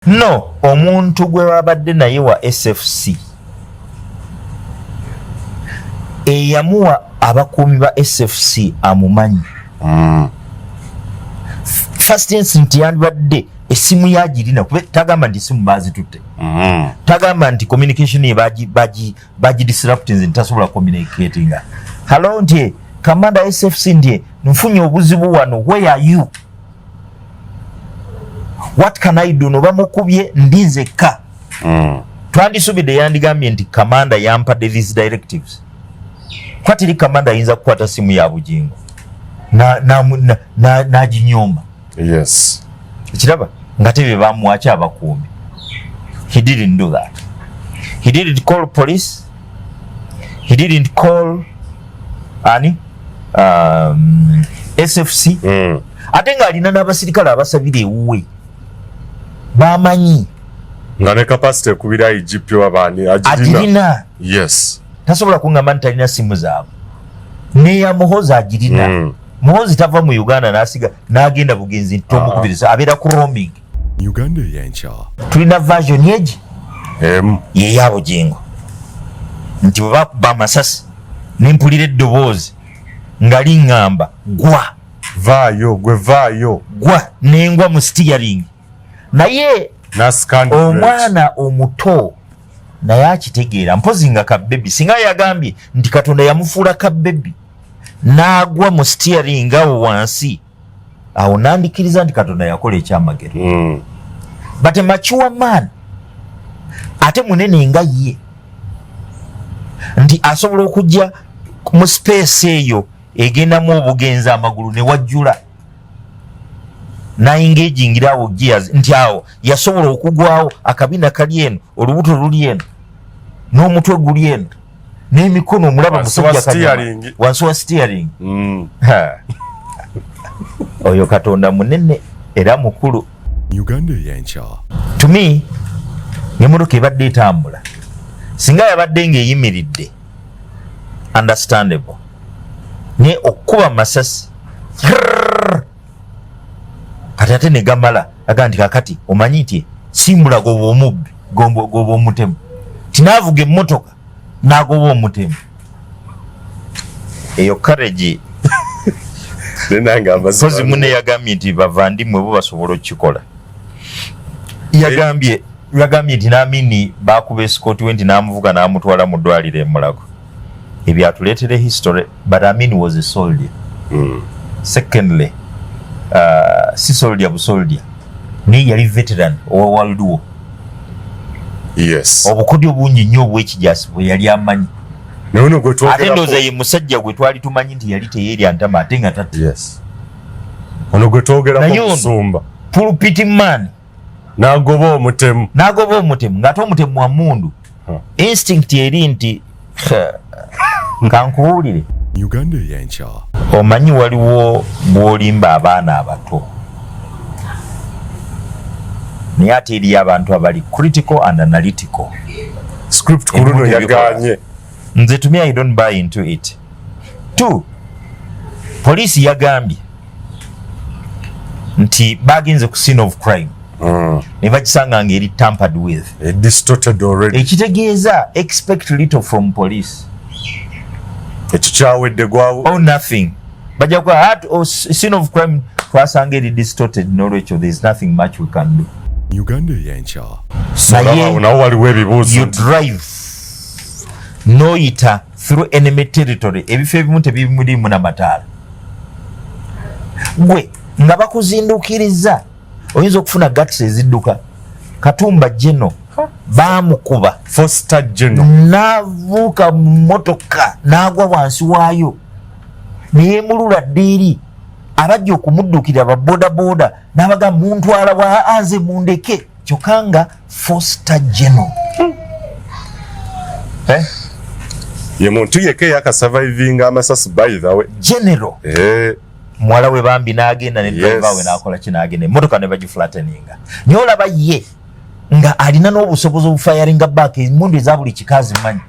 No, omuntu gwe wabadde naye wa SFC eyamuwa abakuumi ba SFC amumanyi. First instant yandibadde essimu yagirina kube tagamba nti essimu bazitutte. Tagamba nti communication ye baji disrupting nti tasobola communicating. Hello nti Commander SFC nti nfunye obuzibu wano, where are you? What can I do? No bamukubye ndinze ka. Twandisubide yandigambye nti Commander yampadde these directives. Kwatiri Commander ayinza kukwata simu ya Bugingo na jinyoma. Yes. Kiraba ngatebe bamwacha abakuumi. He didn't do that. He didn't call police. He didn't call SFC. Ate nga alina n'abasirikale abasabire ewuwe bamanyi nga ne capacity kubira IGP wabani agirina. Yes. Tasobola kungamba nti alina simu zaabwe neya Muhozi agirina. Muhozi tava mu Uganda n'asiga n'agenda bugenzi ntomukubiriza abeera ku roaming. Uganda yencha tulina version yeji ye ya Bugingo nti bwe masasi nempulira eddoboozi nga liŋŋamba gwa vaayo gwe vaayo gwa nengwa mu steering naye omwana omuto naye akitegeera mpozi nga kabbebi singa yagambye nti Katonda yamufuula kabbebi n'agwa mu steering awo wansi awo nandikiriza nti Katonda yakola ekyamagero. But a mature man ate munene nga ye nti asobola okujja mu space eyo egendamu obugenza amagulu ne wajjula nayingeejingira awo gears nti awo yasobola okugwawo akabina kali eno olubuto luli eno n'omutwe guli eno n'emikono omulaba musajja wansi wa steering. Oyo Katonda munene era mukulu. Uganda yencha To me n'emmotoka ebadde etambula singa yabadde ng'eyimiridde understandable ne okuba masasi kati ate ne gamala aga nti kakati omanyi nti simbula goba omubbi goba omutemu tinaavuga emmotoka n'agoba omutemu eyo courage kozi mune yagambye nti bavandimwe bo basobola okukikola. Yagambye nti n'amini bakuba esikooti we nti n'amuvuga n'amutwala mu ddwaliro e Mulago. Ebyo atuleetere history, but Amin was a soldier. Secondly, si soldier busoldier naye yali veteran owa World War. Yes. Obukodyo bungi nnyo obw'ekijasi bwe yali amanyi. Ate ndowooza ye musajja gwe twali tumanyi nti yali teyeerya ntama ate nga tatta. Yes. Ono gwe twogerako musumba. Pulpit man. N'agoba omutemu ng'ate omutemu wa mundu. Instinct eri nti kankubuulire. Uganda yencha Omanyi waliwo bw'olimba abaana abato naye ate eri abantu abali critical and analytical. Script kuruno yaganye. Nze to me I don't buy into it. 2. Police yagambye nti bagenze ku scene of crime. Ne bakisanga ng'eri tampered with. Distorted already. Ekitegeeza expect little from police. Ekikyawedde gwawo. Oh nothing. Bajja kwa scene of crime twasanga eri distorted n'olwekyo there is nothing much we can do. Uganda yencha nawo waliwo ebibuuzo. You drive noyita through enemy territory ebifo ebimu tebimulimu n'amataala gwe nga bakuzindukiriza oyinza okufuna guts ezidduka. Katumba General baamukuba Foster General n'avuuka mu mmotoka n'agwa wansi waayo neyeemulula ddiiri abajja okumuddukira babodaboda n'abaga muntwala wa anze mundeke kyokka nga Foster General. ye muntu yeke yakasurviving amasasi by the way. General mwala we bambi n'agenda ne driver we n'akola kinagenda emmotoka ne bagiflatteninga naye olaba ye nga alina n'obusobozi obufayaringa back emundu eza buli kikazi manyi.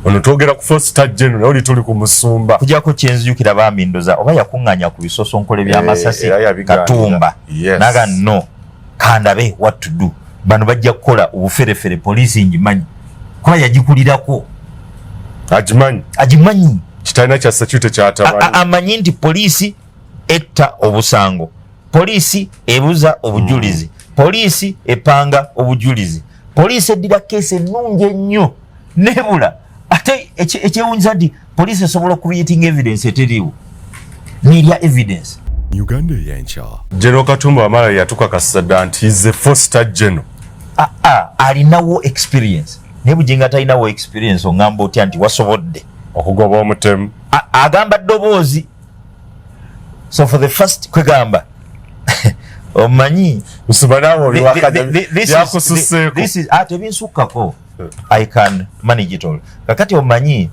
Ono twogera ku Foster General oli tuli ku musumba kujjako kyenzijukira bamindoza oba yakuŋŋanya ku bisosonkole by'amasasi Katumba naga no kandabe what to do. Bano bajja kukola obuferefere poliisi njimanyi kuba yagikulirako agimanyi kitalina kya security kyatamanyi amanyi nti poliisi etta obusango, poliisi ebuza obujulizi, poliisi epanga obujulizi, poliisi eddira keesi ennungi ennyo nebula ate ekyewunyiza nti poliisi esobola creating evidence eteriiwo n'erya evidence. Uganda y'enkya. General Katumba Wamala yatukakasa dda nti is a foster general. Alinawo experience. Naye Bugingo talinawo experience ongamba otya nti wasobodde okugoba omutemu. Agamba ddoboozi. So for the first kwegamba omanyi musubanawo oli wakadde yakususeeko. This is tebinsukako. I can manage it all. Kakati omanyi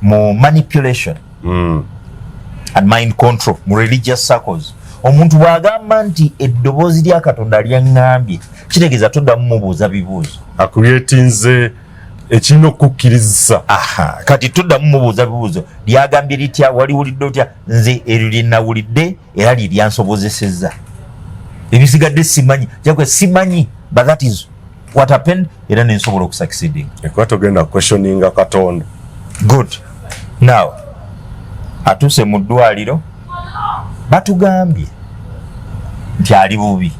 mu manipulation and mind control mu religious circles omuntu bwagamba nti eddoboozi lya Katonda lyaŋŋambye kitegeeza toddamu mubuuza bibuuzo akuyetinze ekino kukkiriza. Kati toddamu mubuuza bibuuzo lyagambye litya waliwulidde otya nze eryo lyenawulidde era liryansobozesezza ebisigadde simanyi jakwe simanyi but that is what happened era nensobola okusucceeding ekuba togenda questioninga Katonda. Good. Now atuse mu ddwaliro batugambye nti ali bubi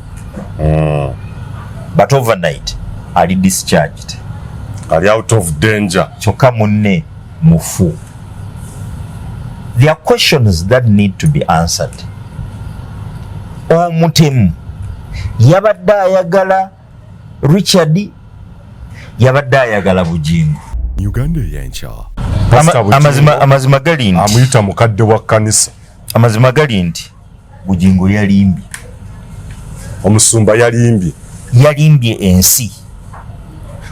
but overnight ali discharged, ali out of danger. Kyokka munne mufu. There are questions that need to be answered. Omutemu yabadde ayagala Richard, yabadde ayagala Bugingo. Uganda y'enkya. Amazima gali nti amuyita mukadde wa kkanisa. Amazima gali nti Bugingo yalimbye. Omusumba yalimbye ensi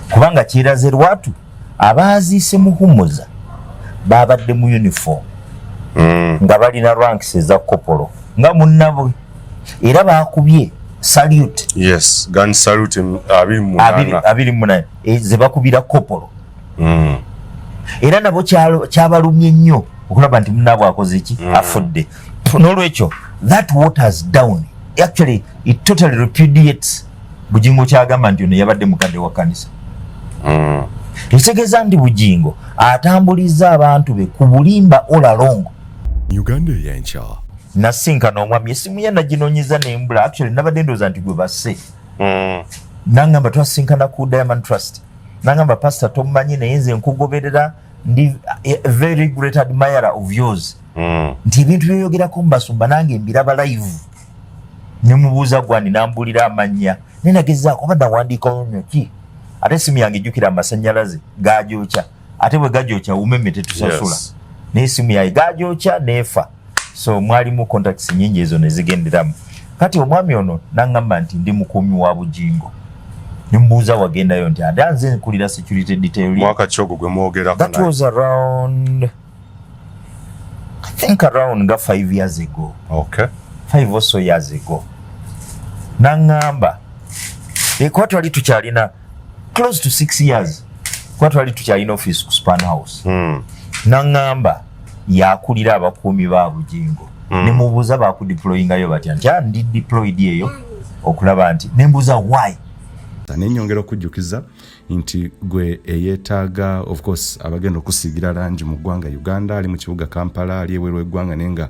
kubanga kiraze lwatu abaaziise muhumuza babadde mu uniform nga balina ranks eza kopolo nga munnabwe era bakubye salute. Yes, gun salute 28 ze bakubira kopolo. Era nabo kyabalumye nnyo okulaba nti munnabwe akoze ki afudde. N'olwekyo that waters down actually it totally repudiates Bugingo kyagamba nti ono yabadde mukadde wa kanisa. Ekitegeeza nti Bugingo atambuliza abantu be ku Bulimba all along. Uganda y'enkya. Nasinkana omwami essimu ye naginoonyiza nembula actually nabadde ndowooza nti gwe basse. Nangamba twasinkana ku Diamond Trust. Nangamba pastor tomumanyi naye nze nkugoberera ndi a very great admirer of yours. Nti ebintu byoyogerako mbasumba nange mbiraba live. Nemubuuza gwani nambulira amannya nenagezaako oba nawandiika olunyo ki ate simu yange ejjukira amasannyalaze gaajokya ate bwe gaajokya umeme tetusasula naye simu yange gaajokya neefa so mwalimu contacts nyingi ezo nezigenderamu. Kati omwami ono naŋŋamba nti ndi mukuumi wa Bugingo nemubuuza wagendayo nti ate nze nkulira security detail. Mwaka ki ogwo gwe mwogerako? That was around I think around nga 5 years ago. Okay. 5 or so years ago. Nangamba kwa twali tukyalina close to 6 years kwa twali tukyalina office ku Span House. Nangamba yakulira abakuumi ba Bugingo nemubuuza bakudeployingayo batya nti ndi deployed eyo okulaba nti nembuuza why. Nenyongera okujjukiza nti gwe eyeetaaga of course abagenda okusiigira langi mu ggwanga Uganda ali mu kibuga Kampala ali eweerwa eggwanga nenga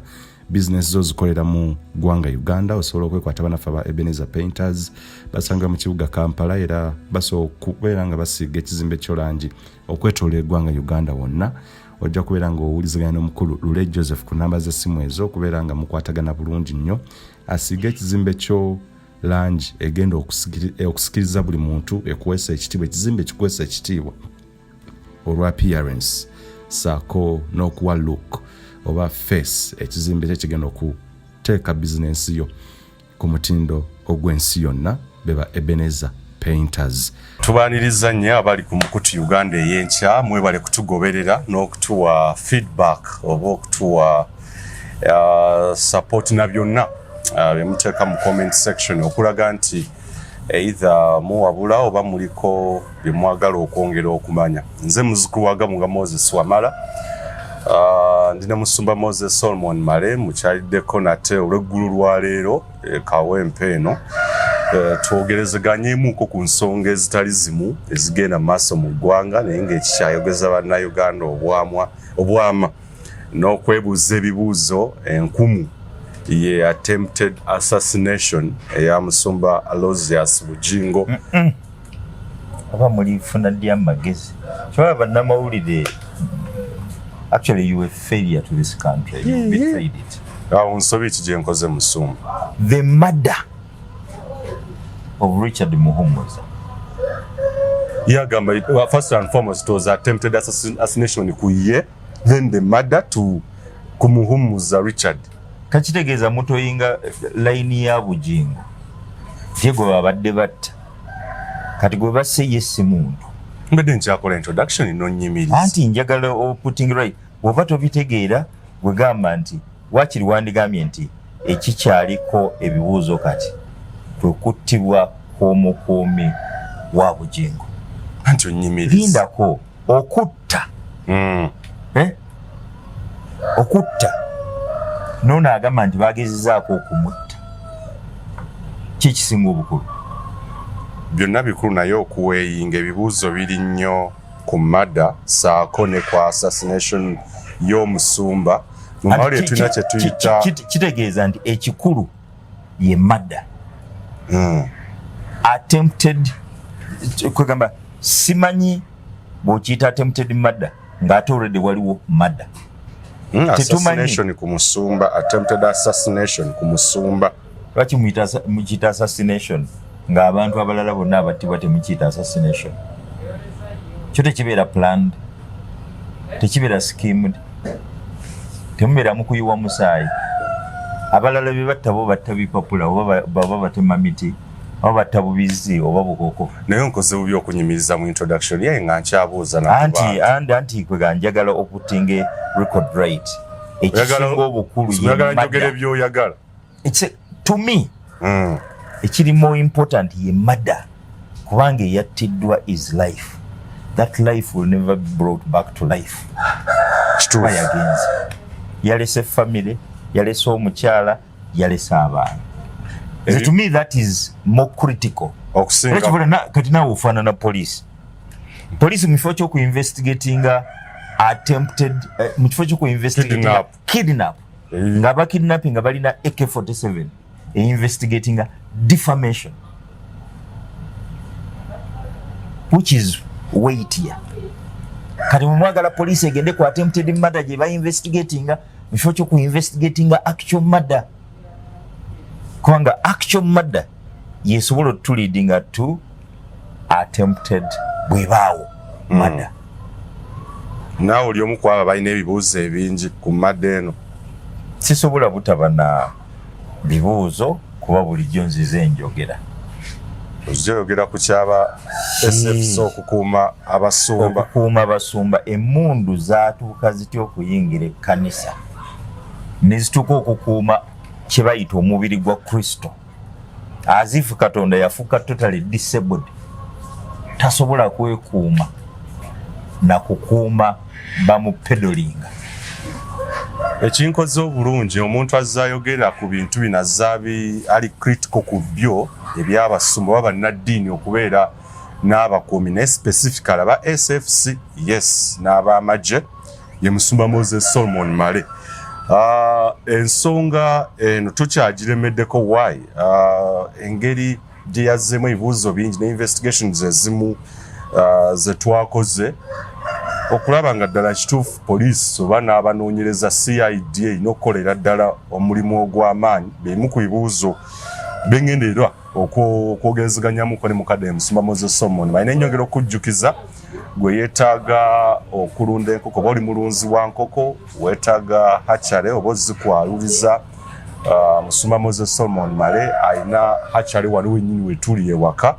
business zo zikolera mu ggwanga Uganda osobola okwekwata banafa ba Ebenezer Painters basanga mu kibuga Kampala era basobola okubeera nga basiiga ekizimbe ky'olangi okwetoola eggwanga Uganda wonna. Ojja kubeera nga owuliziganya n'omukulu Lule Joseph ku namba z'essimu ezo okubeera nga mukwatagana bulungi nnyo asiiga ekizimbe kyo langi egenda okusikiriza buli muntu ekuweesa ekitiibwa ekizimbe ekikuweesa ekitiibwa olwa appearance saako n'okuwa look oba face ekizimbe ekigenda okuteeka bizinensi yo ku mutindo ogw'ensi yonna beba Ebenezer Painters. Tubaaniriza nnyo abali ku mukutu Uganda ey'enkya mwebale kutugoberera n'okutuwa feedback oba okutuwa support na byonna bemuteeka mu comment section okulaga nti either muwabula oba muliko byemwagala okwongera okumanya. Nze muzukulu wa Gamuga Moses Wamala ndina musumba Moses Solomon Male mukyaliddeko nate olw'eggulu lwa leero kawempe eno twogerezeganyemuko ku nsonga ezitali zimu ezigenda maaso mu ggwanga naye ng'ekikyayogeza bannayuganda obwama n'okwebuuza ebibuuzo enkumu ye attempted assassination eya musumba Aloysius Bugingo. Aba mulifuna ddi amagezi kyaba bannamawulire. Actually, you were a failure to this country. You betrayed it. The murder of Richard Muhumuza. Yeah, first and foremost, it was attempted assassination kuye, then the murder to Muhumuza Richard. Kachitegeeza mutoyinga line ya Bugingo. Tego babadde batta. Kati gwe basse yesi muntu. Mbadde nkyakola introduction nonyimiriza. Anti njagala putting right. Bw'oba tobitegeera gwe gamba nti wakiri wandigambye nti ekikyaliko ebibuuzo kati kwe kuttibwa kw'omukuumi wa Bugingo. Anti onyimiriza. Lindako okutta. Okutta. N'ono agamba nti bagezezaako okumutta. Kikisinga obukulu. Byonna bikulu naye okuweeyinga ebibuuzo biri nnyo ku mada saako ne kwa assassination y'omusumba. Mumawulire tulina kye tuyita kitegeeza nti ekikulu ye mada. Attempted kwegamba simanyi bw'okiyita attempted mada ng'ate already waliwo mada. Assassination ku musumba, attempted assassination ku musumba. Lwaki mukiyita assassination ng'abantu abalala bonna abattibwa temukiyita assassination? Kyo tekibeera planned, tekibeera schemed, temubeera mukuyiwa musaayi. Abalala be batta bo batta bipapula oba baba batema miti oba batta bubizi oba bukoko. Naye nkoze bubi okunyumiriza mu introduction yaye nga nkyabuuza anti kwega njagala okutinga record rate. Ekisinga obukulu by'oyagala. To me, ekiri more important ye mada kubanga eyattiddwa is life. That life will never be brought back to life. Yagenze yalese family, yalese omukyala, yalese abaana. To me that is more critical. Kati naawe ofaanana police. Police mu kifo ky'okuinvestigatinga attempted mu kifo ky'okuinvestigatinga kidnap nga bakidnapping nga balina AK-47 investigating defamation, which is weightier. Kati mumwagala police egende ku attempted murder gye ba investigating mufo kyo ku investigating actual murder. Kubanga actual murder yesobola otuleadinga to attempted bwebaawo murder. Naawe oli omu kwaba balina ebibuuzo ebingi ku murder eno. Sisobola butaba na bibuuzo kuba bulijjo nzize njogera. Ozjogera ku kyaba SFC okukuuma abasumba. Okukuuma abasumba emmundu zaatuuka zitya okuyingira ekkanisa. Ne zituuka okukuuma kye bayita omubiri gwa Kristo. Azifu Katonda yafuuka totally disabled. Tasobola kwekuuma na kukuuma bamupedolinga. Ekinkoze obulungi omuntu azayogera ku bintu bino azaabi ali critical ku byo ebyabasumba baba bannaddiini okubeera n'abakuumi ne specifically aba SFC, yes, n'abamagye ye musumba Moses Solomon Male. Ensonga eno tukyagiremeddeko why engeri gye yazzeemu ebibuuzo bingi ne investigations ezimu ze twakoze okulaba nga ddala kituufu poliisi oba n'abanoonyereza CID erina okukolera ddala omulimu ogw'amaanyi bemu ku bibuuzo bengenderwa okwogerezeganyamuko ne mukadde musumba Moses Solomon balina ennyongera okujjukiza gwe yeetaaga okulunda enkoko oba oli mulunzi wa nkoko weetaaga hachale oba ozikwaluliza musumba Moses Solomon Male alina hachale wali wennyini wetuli ewaka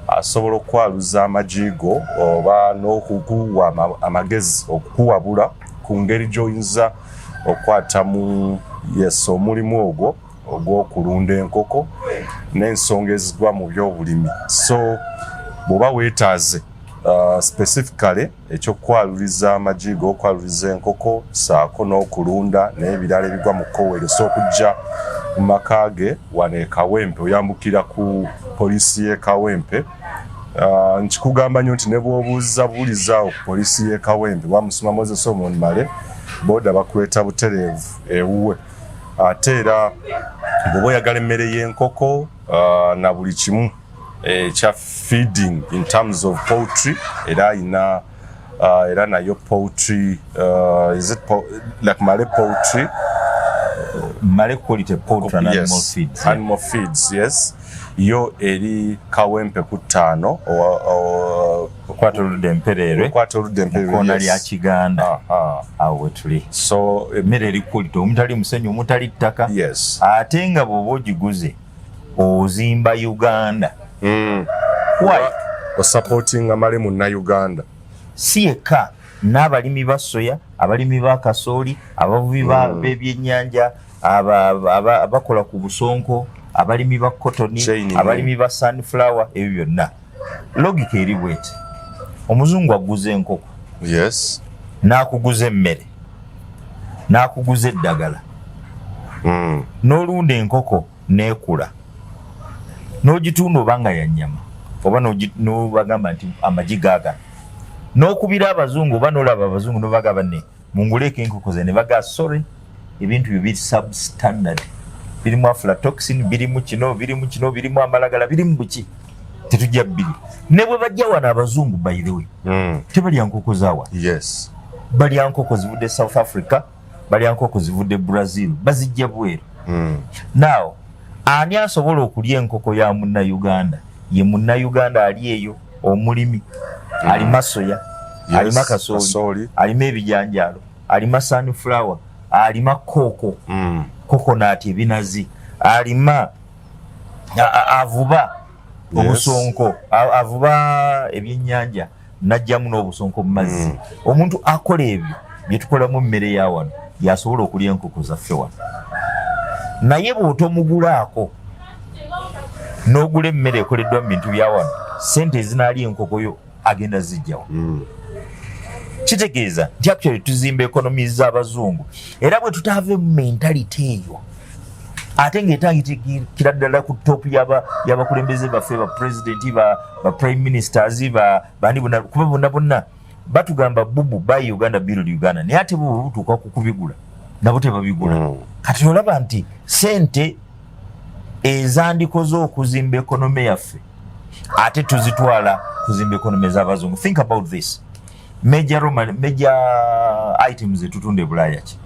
asobola okwaluza amajigo oba n'okukuwa amagezi okukuwabula ku ngeri gy'oyinza okwatamu yes omulimu ogwo ogw'okulunda enkoko n'ensonga ezigwa mu by'obulimi. So bw'oba weetaaze specifically ekyokwaluliza amajigo okwaluliza enkoko saako n'okulunda n'ebirala ebigwa mu kkoweero so okujja makage wane Kawempe oyambukira ku polisi ye Kawempe. Nkikugamba nnyo nti ne bw'obuuza buulizaawo ku polisi ye Kawempe bamusoma Moses Omon Male boda bakuleta butereevu ewuwe. Ate era bw'oba oyagala emmere y'enkoko na buli kimu ekya feeding in terms of poultry era ayina era nayo poultry is it like Male poultry Male quality poultry and animal yes, feeds. Animal feeds, yes. Yo eri Kawempe ku 5 Okwata oludemperere mukona lya Kiganda awo tuli. So emmere eri quality omutali musenyu omutali ttaka. Yes. Ate nga bw'oba ogiguze ozimba Uganda. Why? Supporting Amale munna Uganda. Si yekka n'abalimi ba soya, abalimi ba kasooli, abavubi b'ebyennyanja, abakola ku busonko, abalimi ba cotton, abalimi ba sunflower, ebyo byonna. Logika eri bweti. Omuzungu aguze enkoko. Yes. N'akuguza emmere. N'akuguza eddagala. N'olunda enkoko n'ekula. N'ogitunda obanga ya nnyama. Oba n'obagamba nti amagi gaagana. N'okubira abazungu oba n'olaba abazungu n'obagamba ne munguleko enkoko ze ne baga sorry ebintu byo biri substandard. Birimu aflatoxin, birimu kino, birimu amalagala, birimu buki. Tetujja bbiri. Ne bwe bajja wana abazungu by the way. Tebalya nkoko zaawa. Yes. Balya nkoko zivudde South Africa, balya nkoko zivudde Brazil, bazijja bweru. Now, ani asobola okulya enkoko ya munna Uganda? Ye munna Uganda ali eyo omulimi. Alima soya, yes, alima kasooli, alima ebijanjaalo, alima sunflower, alima koko, coconut ebinazi, alima avuba obusonko, avuba ebyennyanja najjamu n'obusonko mu mazzi. Omuntu akola ebyo bye tukolamu emmere ya wano yasobola okulya enkoko zaffe wano. Naye bw'otomugulaako n'ogula emmere ekoleddwa mu bintu bya wano, ssente ezinaali enkoko yo agenda zijjawo. Kitegeeza nti actually tuzimba economies z'abazungu era bwe tutave mu mentality eyo ate ng'etangikira ddala ku top y'abakulembeze baffe ba president ba prime ministers bandi bonna kuba bonna batugamba bubu buy Uganda build Uganda naye ate bo butuuka ku kubigula nabo tebabigula. Kati olaba nti sente ezandikoze okuzimba economy yaffe ate tuzitwala kuzimba economy z'abazungu. Think about this. Major items etutunda e Bulaya ki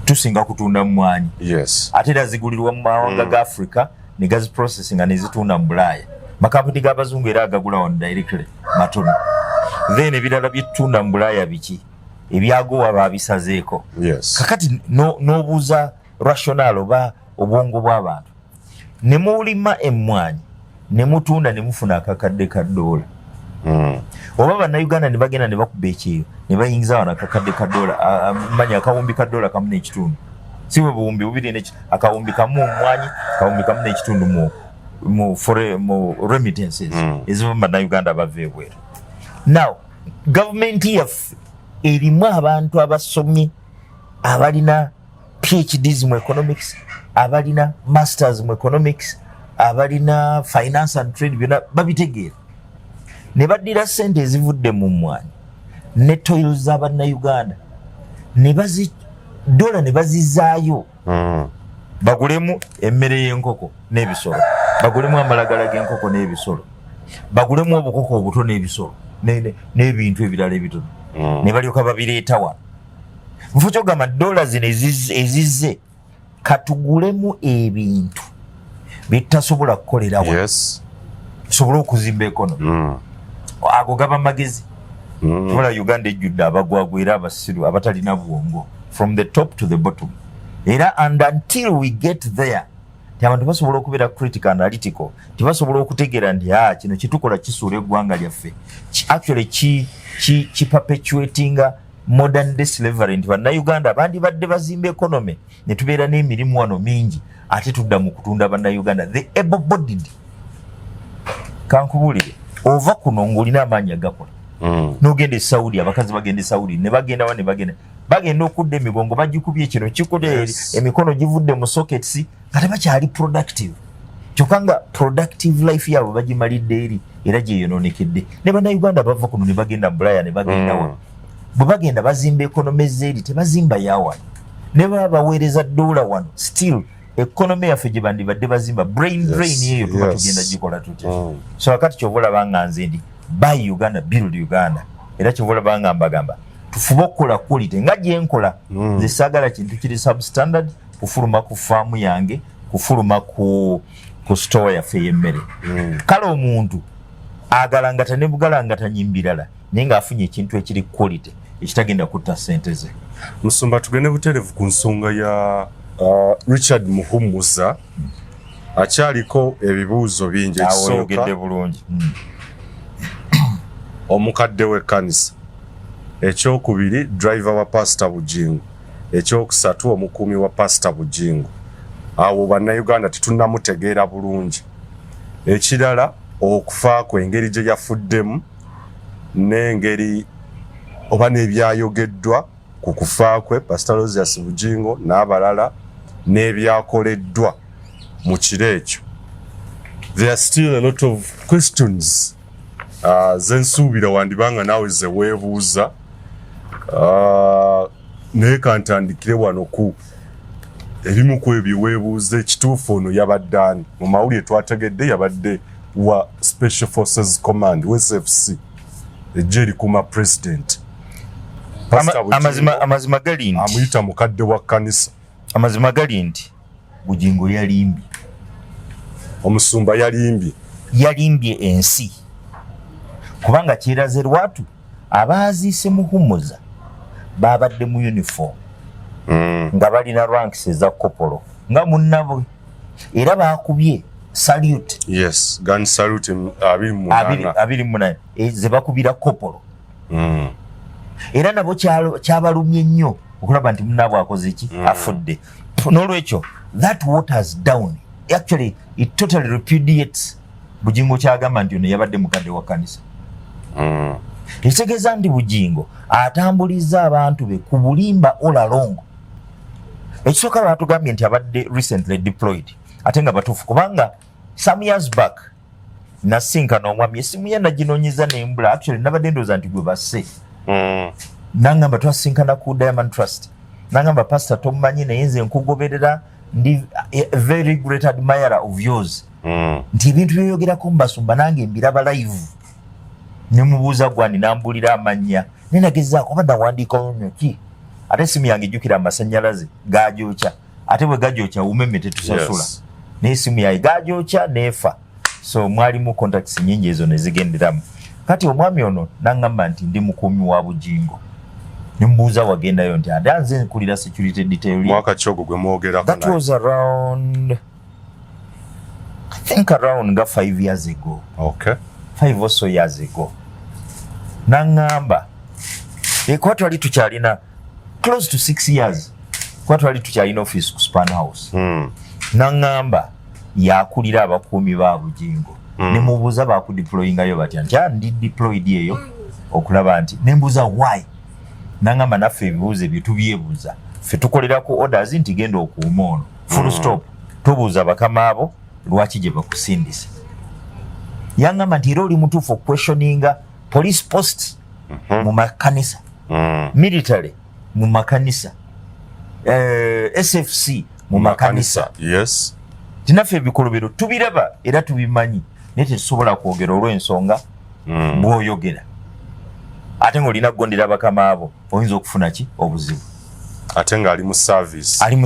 tusinga kutunda mmwanyi. Yes. Ate era zigulirwa mu mawanga ga Africa ne gazi processing ne zitunda mu Bulaya. Makampuni g'abazungu era agagula wano directly matono. Then ebirala byetunda mu Bulaya biki ebyagowa babisazeeko. Yes. Kakati n'obuuza rational oba obwongo bw'abantu ne mulima emmwanyi ne mutunda ne mufuna akakadde ka $. Oba bannayuganda ne bagenda ne bakuba ekyeyo ne bayingiza wano akakadde ka $, manya akawumbi ka $1 kamu n'ekitundu. Si bwe buwumbi bubiri akawumbi kamu mumwanyi, akawumbi kamu n'ekitundu mu remittances eziva mu bannayuganda bava ebweru. Now, gavumenti yaffe erimu abantu abasomye abalina PhDs mu economics, abalina masters mu economics, abalina finance and trade byonna babitegeera. Ne baddira ssente ezivudde mu mmwanyi ne toil z'abannayuganda ne $, ne bazizaayo bagulemu emmere y'enkoko n'ebisolo, bagulemu amalagala g'enkoko n'ebisolo, bagulemu obukoko obuto n'ebisolo n'ebintu ebirala ebitono ne balyoka babireeta wano. Nfu kyogamba $, zino ezizze katugulemu ebintu bitasobola kukolerawa. Yes. Tusobole okuzimba ekonomi. Ago gaba magezi. Tubala Uganda ejjudde abagwagwa era abasiru abatalina bwongo from the top to the bottom. Era and until we get there abantu basobola okubeera critical analytical, tibasobola okutegeera nti kino kitukola kisuula eggwanga lyaffe. Actually ki perpetuating modern day slavery nti bannayuganda bandibadde bazimba economy ne tubeera n'emirimu wano mingi ate tudda mu kutunda bannayuganda the able-bodied. Kankubulire ova kuno ng'olina amaanyi agakola n'ogenda e Saudi, abakazi bagenda e Saudi ne bagenda wa ne bagenda bagenda okudda emigongo bagikubye kino kikude emikono givudde mu sockets nga tebakyali productive kyokka nga productive life yaabwe bagimalidde eri era gyeyononekedde ne bannayuganda bava kuno ne bagenda bulaya ne bagenda wa bwe bagenda bazimba ekonome zeeri tebazimba yawano ne baba baweereza dola wano still ekonome yaffe gye bandibadde bazimba brain drain eyo tuba tugenda gikola tutya so akati kyova olaba nga nze ndi buy Uganda build Uganda era kyova olaba nga mbagamba tufube okukola quality nga gyenkola nze saagala kintu kiri substandard kufuluma ku faamu yange kufuluma ku store yaffe y'emmere kale omuntu agalangata ne bugalangata nyimbirala naye ng'afunye ekintu ekiri quality ekitagenda kutta ssente ze. Musumba tugende butereevu ku nsonga ya Richard Muhumuza akyaliko ebibuuzo bingi ekisooka bulungi omukadde w'ekkanisa ekyokubiri driver wa Pastor Bugingo ekyokusatu omukuumi wa Pastor Bugingo awo bannayuganda tetunnamutegeera bulungi ekirala okufa kw'engeri gye yafuddemu n'engeri oba n'ebyayogeddwa ku kufa kwe Pastor Aloysius Bugingo n'abalala n'ebyakoleddwa mu kiro ekyo. There are still a lot of questions zensuubira wandibanga naawe ze weebuuza naye kantandikire wano ku ebimu ku ebyo weebuuza ekituufu ono yabadde ani mu mawulire twategedde yabadde wa Special Forces Command SFC ejje erikuuma president amazima gali nti amuyita mukadde wa kkanisa amazima gali nti Bugingo yalimbye omusumba yalimbye ensi kubanga kyeraze lwatu abaaziise Muhumuza babadde mu uniform nga balina ranks eza kopolo nga munnabwe era bakubye salute gun salute 28 ze bakubira kopolo era nabo kyabalumye nnyo okulaba nti munnabwe akoze ki afudde n'olwekyo that waters down actually it totally repudiates Bugingo kyagamba nti ono yabadde mukadde wa kkanisa ekitegeeza nti Bugingo atambuliza abantu be ku Bulimba all along. Ekisooka batugambye nti abadde recently deployed ate nga batuufu kubanga some years back nasinkana omwami essimu ye naginoonyeza nembula actually nabadde ndowooza nti gwe basse nangamba twasinkana ku Diamond Trust nangamba pastor tomumanyi naye nze nkugoberera ndi a very great admirer of yours nti ebintu byoyogerako mubasumba nange mbiraba live nemubuuza gwani nambulira amannya nenagezaako oba nawandiikawo ki ate simu yange ejjukira amasannyalaze gajookya ate bwe gajookya umeme tetusasula naye simu yaye gajookya neefa so mwalimu contacts nyingi ezo nezigenderamu kati omwami ono nangamba nti ndi mukuumi wa Bugingo nemubuuza wagendayo nti ate nze nkulira security detail mwaka kyogo gwe mwogerako that was around I think around 5 years ago. Okay. 5 or so years ago. Nangamba kwa twali tukyalina close to 6 years kwa twali tukyalina office ku Span House nangamba yakulira abakuumi ba Bugingo nemubuuza bakudeployingayo batya nti ndi deployed eyo okulaba nti nembuuza why nangamba naffe ebibuuzo ebyo tubyebuuza ffe tukolera ku orders nti genda okuuma ono full stop tubuuza bakama abo lwaki gye bakusindisa yangamba nti era oli mutuufu questioninga police post mu makanisa military mu makanisa SFC mu makanisa yes tinaffe ebikolobero tubiraba era tubimanyi naye tetusobola kwogera olw'ensonga bw'oyogera ate ng'olina kugondera bakama abo oyinza okufuna ki obuzibu ate ng'ali mu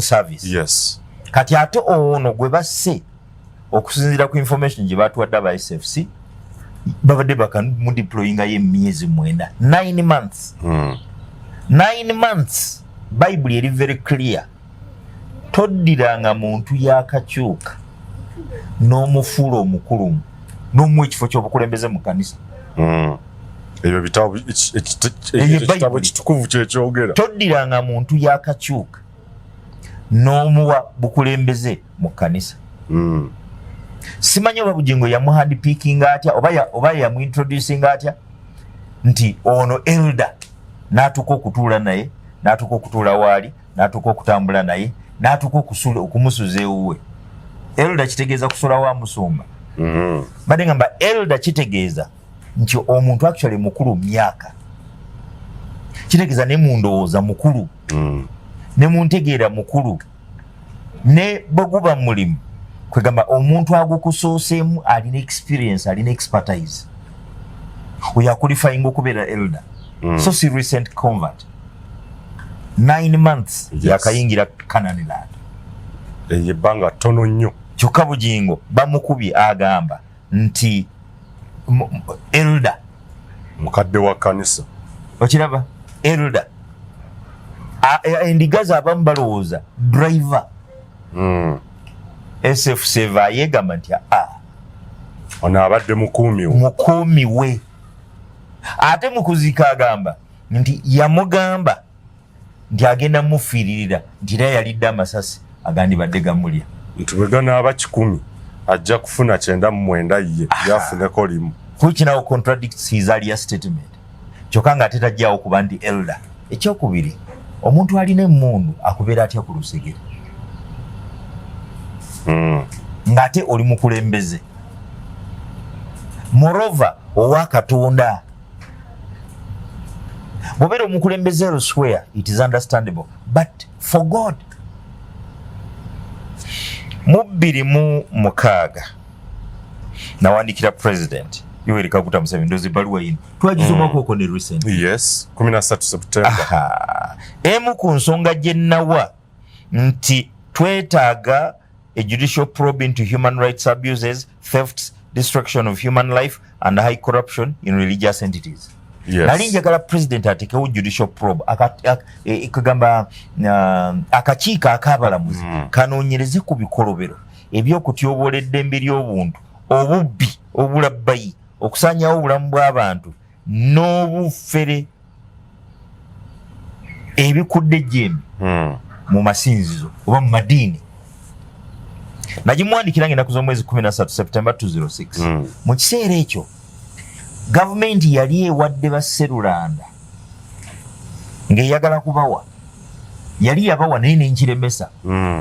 service yes kati ate ono gwe basse okusinziira ku information gye batuwadde aba SFC babadde bakamudeployingayo emyezi 9 9 months 9 months Bible eri very clear toddiranga muntu yakakyuka n'omufuula omukulumu n'omuwa ekifo ky'obukulembeze mu kanisa ebyo bitabo kitukuvu kyekyogera toddiranga muntu yakakyuka n'omuwa bukulembeze mu kanisa simanyi oba Bugingo yamuhandpikinga atya oba yamuintroducinga atya nti ono elder n'atuuka okutuula naye n'atuuka okutuula waali n'atuuka okutambula naye n'atuuka okumusuza ewuwe. Elder kitegeeza kusula wa musumba. Badde ngamba elder kitegeeza nti omuntu actually mukulu myaka, kitegeeza ne mundowooza mukulu, ne muntegeera mukulu, ne bweguba mulimu kwegamba omuntu agukusoosemu alina experience, alina expertise, oyo akulifying okubeera elder. So si recent convert 9 months yakayingira Canaan land, eyebbanga ttono nnyo. Kyokka Bugingo bamukubye agamba nti elder mukadde wa kanisa, okiraba elder endiga z'abamu balowooza driver. SF7 ayegamba nti ono abadde mukuumi we. Ate mukuziika agamba nti yamugamba nti agenda mufiiririra nti era yalidde amasasi agandibadde gamulya, nti bwe ganaaba 10 ajja kufuna 99 ye yafuneko limu. Which now contradicts his earlier statement. Kyokka ng'ate tajjaawo kuba nti elder. Ekyokubiri, omuntu alina emmundu akubeera atya ku lusegere ng'ate oli mukulembeze, moreover owa Katonda. Bw'obeera omukulembeze elsewhere it is understandable, but for God. Mu 2006 nawandikira president Yoweri Kaguta Museveni ndozi Ebbaluwa yino twagisomako oko ne recent. Yes, 13 September. Emu ku nsonga gye nawa nti twetaaga a judicial probe into human rights abuses, thefts, destruction of human life and high corruption in religious entities. Yes. Nali njagala president atekewo judicial probe kagamba akakiiko ak'abalamuzi kanoonyereze ku bikolobero eby'okutyoboola eddembe ly'obuntu, obubbi, obulabbayi, okusaanyawo obulamu bw'abantu n'obufere ebikudde ejjembe mu masinzizo oba mu madiini. Nagimwandikira ng'ennaku z'omwezi 13 September 2006. Mu kiseera ekyo gavumenti yali ewadde basserulanda ng'eyagala kubawa, yali yabawa naye n'enkiremesa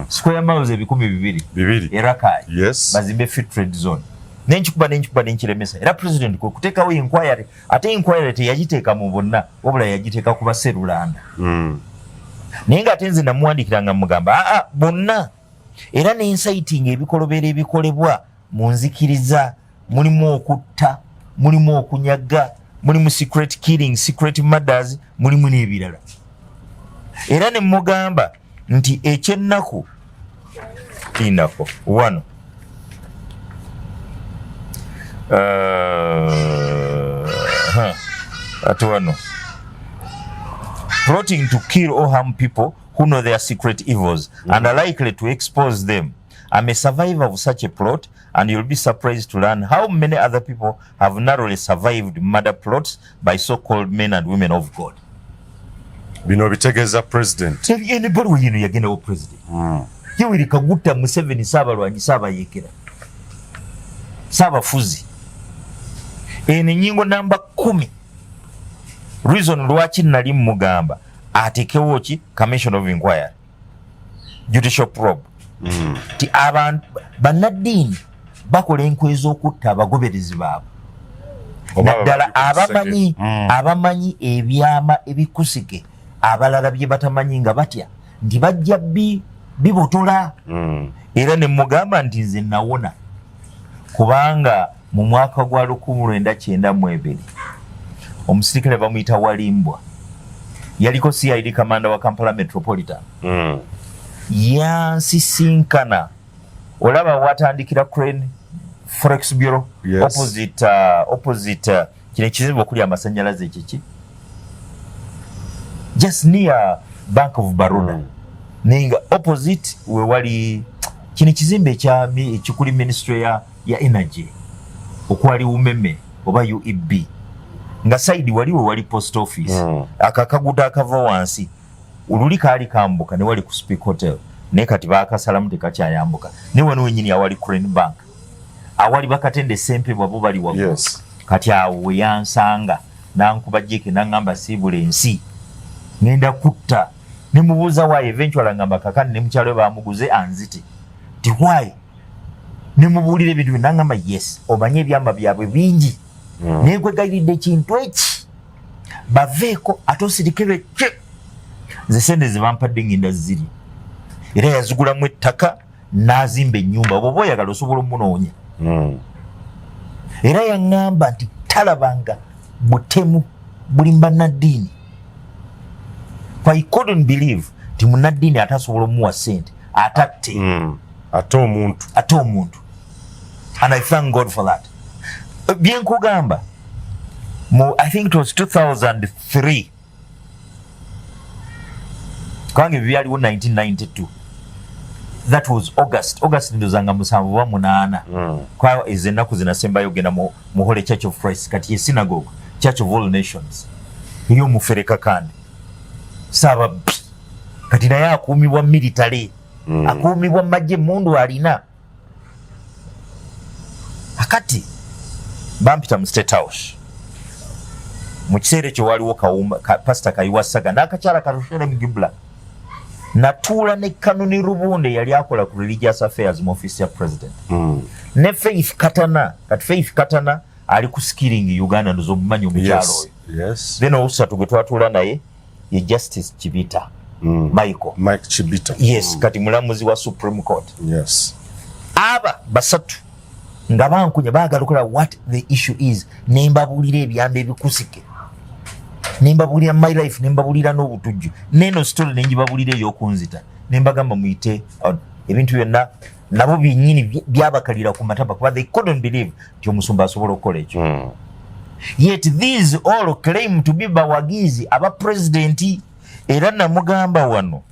square miles 200 erakaayi bazimbe free trade zone, n'enkikuba n'enkiremesa. Era president kwe kuteekawo inquiry, ate inquiry teyagiteeka mu bonna wabula yagiteeka ku basserulanda. Naye ng'ate nze namuwandikira nga mugamba bonna, era n'ensiting ebikolobera ebikolebwa mu nzikiriza, mulimu okutta, mulimu okunyaga, mulimu secret killing, secret murders, mulimu n'ebirala. Era ne mugamba nti ekyennaku inako wano ate wano plotting to kill or harm people who know their secret evils and are likely to expose them. I'm a survivor of such a plot, and you'll be surprised to learn how many other people have narrowly survived murder plots by so-called men and women of God. Bino bitegeeza president. Ebbaluwa yino yagendawo president. Yoweri Kaguta Museveni Saabalwanyi Saabayeekera Saabafuzi. Eno ennyingo namba 10. Reason lwaki nali mugamba atekewo ki commission of inquiry, judicial probe. Ti abantu bannaddiini bakola enkwe z'okutta abagoberezi baabwe, naddala abamanyi ebyama ebikusike abalala bye batamanyi nga batya nti bajja bibotola. Era ne mugamba nti nze nawona kubanga mu mwaka gwa 1992 omusirikale bamuyita Walimbye yaliko CID commander wa Kampala Metropolitan. Yansisinkana olaba watandikira Crane Forex Bureau, opposite kino ekizimbe okuli amasanyalaze kiki just near Bank of Baroda. Ninga opposite we wali kino ekizimbe ekikuli ministry ya energy okwali umeme oba UEB nga side wali post office. Akakaguda akava wansi ululi kaali kambuka ne wali ku Speak Hotel ne kati baakasalamu tekakyayambuka ne wano wenyini awali Crane Bank awali bakatende sempe bwabo bali waggulu. Kati awo we yansanga nankuba jeke nangamba siibula ensi ngenda kutta nemubuuza why eventually angamba kakani ne mukyalo bamuguze anzite ti why nemubuulira ebintu binangamba yes omanye ebyamba byabwe bingi nenkwegayiridde kintu eki baveeko ate osirikirwe kye nze sente zebampadde ngenda ziri era yazigulamu ettaka n'azimba ennyumba bw'oba oyagala osobola omunoonya era yaŋŋamba nti talabanga butemu Bulimba Nadini. I couldn't believe ti munadini atasobola omuwa sente atatte ate omuntu and I thank God for that. Bien kugamba I think it was 2003 kwange byaliwo 1992 that was August ndozanga 7 kwa ezenaku zinasembayo genda mu Holy Church of Christ kati ye synagogue Church of All Nations iyo mufereka kandi saba kati naye akuumibwa military akuumibwa majje mundu alina akati bampita mu State House mu kiseera ekyo waliwo kawumba pastor kayiwasaga n'akakyala karushene mugibla natuula ne Kanuni Rubunde yali akola ku religious affairs mu office ya president ne Faith Katana ali ku skilling Uganda ndozo mumanyi omukyalo yes then also tugwe twatula naye ye Justice Chibita Mike Chibita yes kati mulamuzi wa Supreme Court yes aba basatu nga bankunya bagalukira what the issue is nembabulira ebyambe ebikusike nembabulira my life nembabulira n'obutujju neno story nenjibabulira eyokunzita nembagamba muite ebintu byonna nabo binyini byabakalira ku mataba kuba they couldn't believe nti omusumba asobola okukola ekyo yet these all claim to be bawagizi aba president era namugamba wano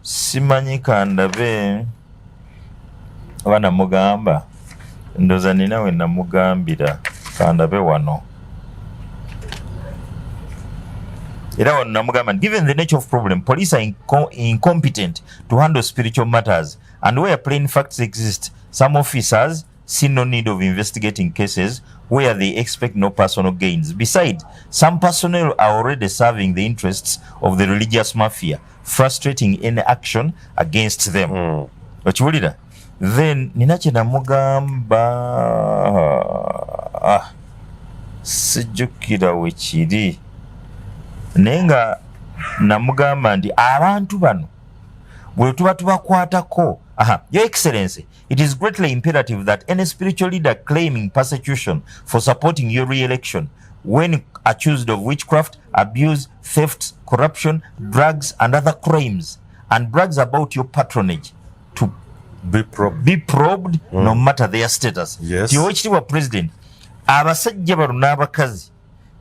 simanyi kandabe abana mugamba ndoza ninawe namugambira kandabe wano era wano namugamba given the nature of problem police are incompetent to handle spiritual matters and where plain facts exist some officers see no need of investigating cases where they expect no personal gains. Besides, some personnel are already serving the interests of the religious mafia, frustrating any action against them. Okiwulira? Then ninache namugamba sijjukira wekiri nenga namugamba ndi abantu bano bwe tuba tubakwatako Your Excellency, it is greatly imperative that any spiritual leader claiming persecution for supporting your re-election when accused of witchcraft, abuse, theft, corruption, drugs and other crimes and brags about your patronage to be probed no matter their status. Yes. Tiwekitiibwa President, abasajja bano n'abakazi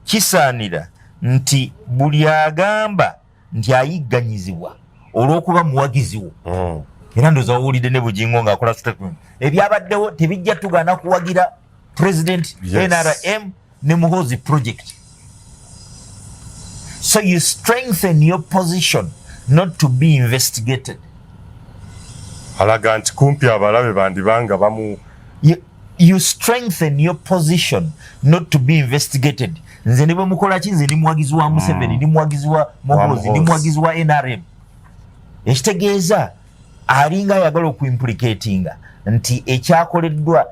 kisaanira nti buli agamba nti ayigganyizibwa olw'okuba muwagizi wo era ndoza owulidde ne Bugingo ng'akola statement ebyabaddewo tebijja tugaana kuwagira President NRM ne Muhoozi project. So you strengthen your position not to be investigated. Alaga nti kumpi abalabe bandibanga bamu you strengthen your position not to be investigated. Nze ne bwe mukola ki nze ndi muwagizi wa Museveni ndi muwagizi wa Muhoozi ndi muwagizi wa NRM ekitegeeza alinga ayagala okuimplicatinga nti ekyakoleddwa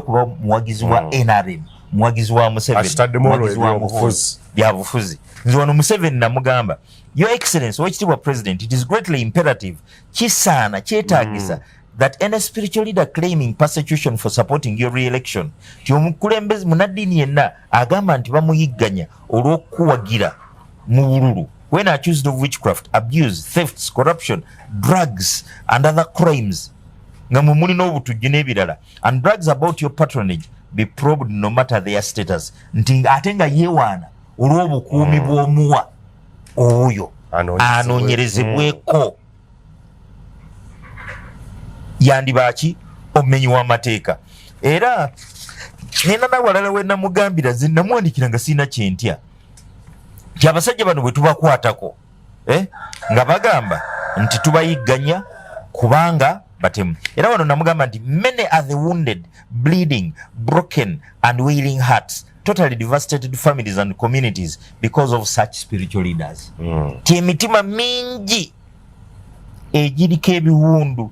kuba muwagizi wa NRM muwagizi wa Museveni muwagizi wa Muhoozi byabufuzi. Nze wano Museveni namugamba Your Excellency Oweekitiibwa President, it is greatly imperative kisaana kyetaagisa that any spiritual leader claiming persecution for supporting your re-election ti omukulembeze munaddiini yenna agamba nti bamuyigganya olw'okuwagira mu bululu when accused of witchcraft, abuse, thefts, corruption, drugs and other crimes nga mumuli n'obutujju n'ebirala and brags about your patronage be probed no matter their status nti ate nga yeewaana olw'obukuumi bw'omuwa oyo anoonyerezebweko yandibaki omumenyi w'amateeka. Era nina nawalala we namugambira nze namuwandikira nga sirina kyentya nti abasajja bano bwe tubakwatako nga bagamba nti tubayigganya kubanga batemu. Era wano namugamba nti many are the wounded, bleeding, broken and wailing hearts, totally devastated families and communities because of such spiritual leaders. Ti emitima mingi egiriko ebiwundu,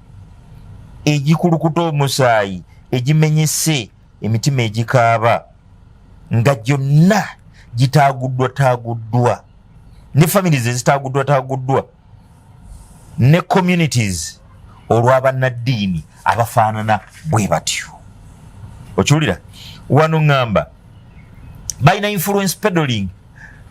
egikulukuta omusaayi, egimenyese emitima egikaaba, nga gyonna gitaaguddwa ne families ezitaaguddwa ne communities olw'abannaddiini abafaanana bwe batyo. Okiwulira? Wano ngamba balina influence peddling.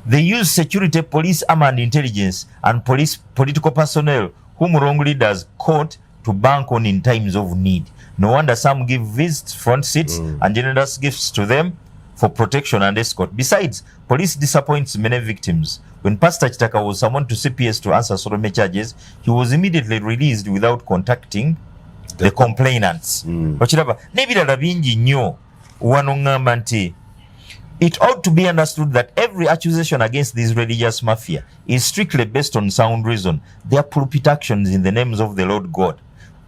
They use security, police, armed intelligence and political personnel whom wrong leaders caught to bank on in times of need. No wonder some give visits, front seats and generous gifts to them for protection and escort. Besides, police disappoints many victims. When Pastor Chitaka was summoned to CPS to answer solemn charges, he was immediately released without contacting the complainants. Okiraba n'ebirala bingi nnyo. Wano ngamba nti it ought to be understood that every accusation against this religious mafia is strictly based on sound reason. Their pulpit actions in the names of the Lord God,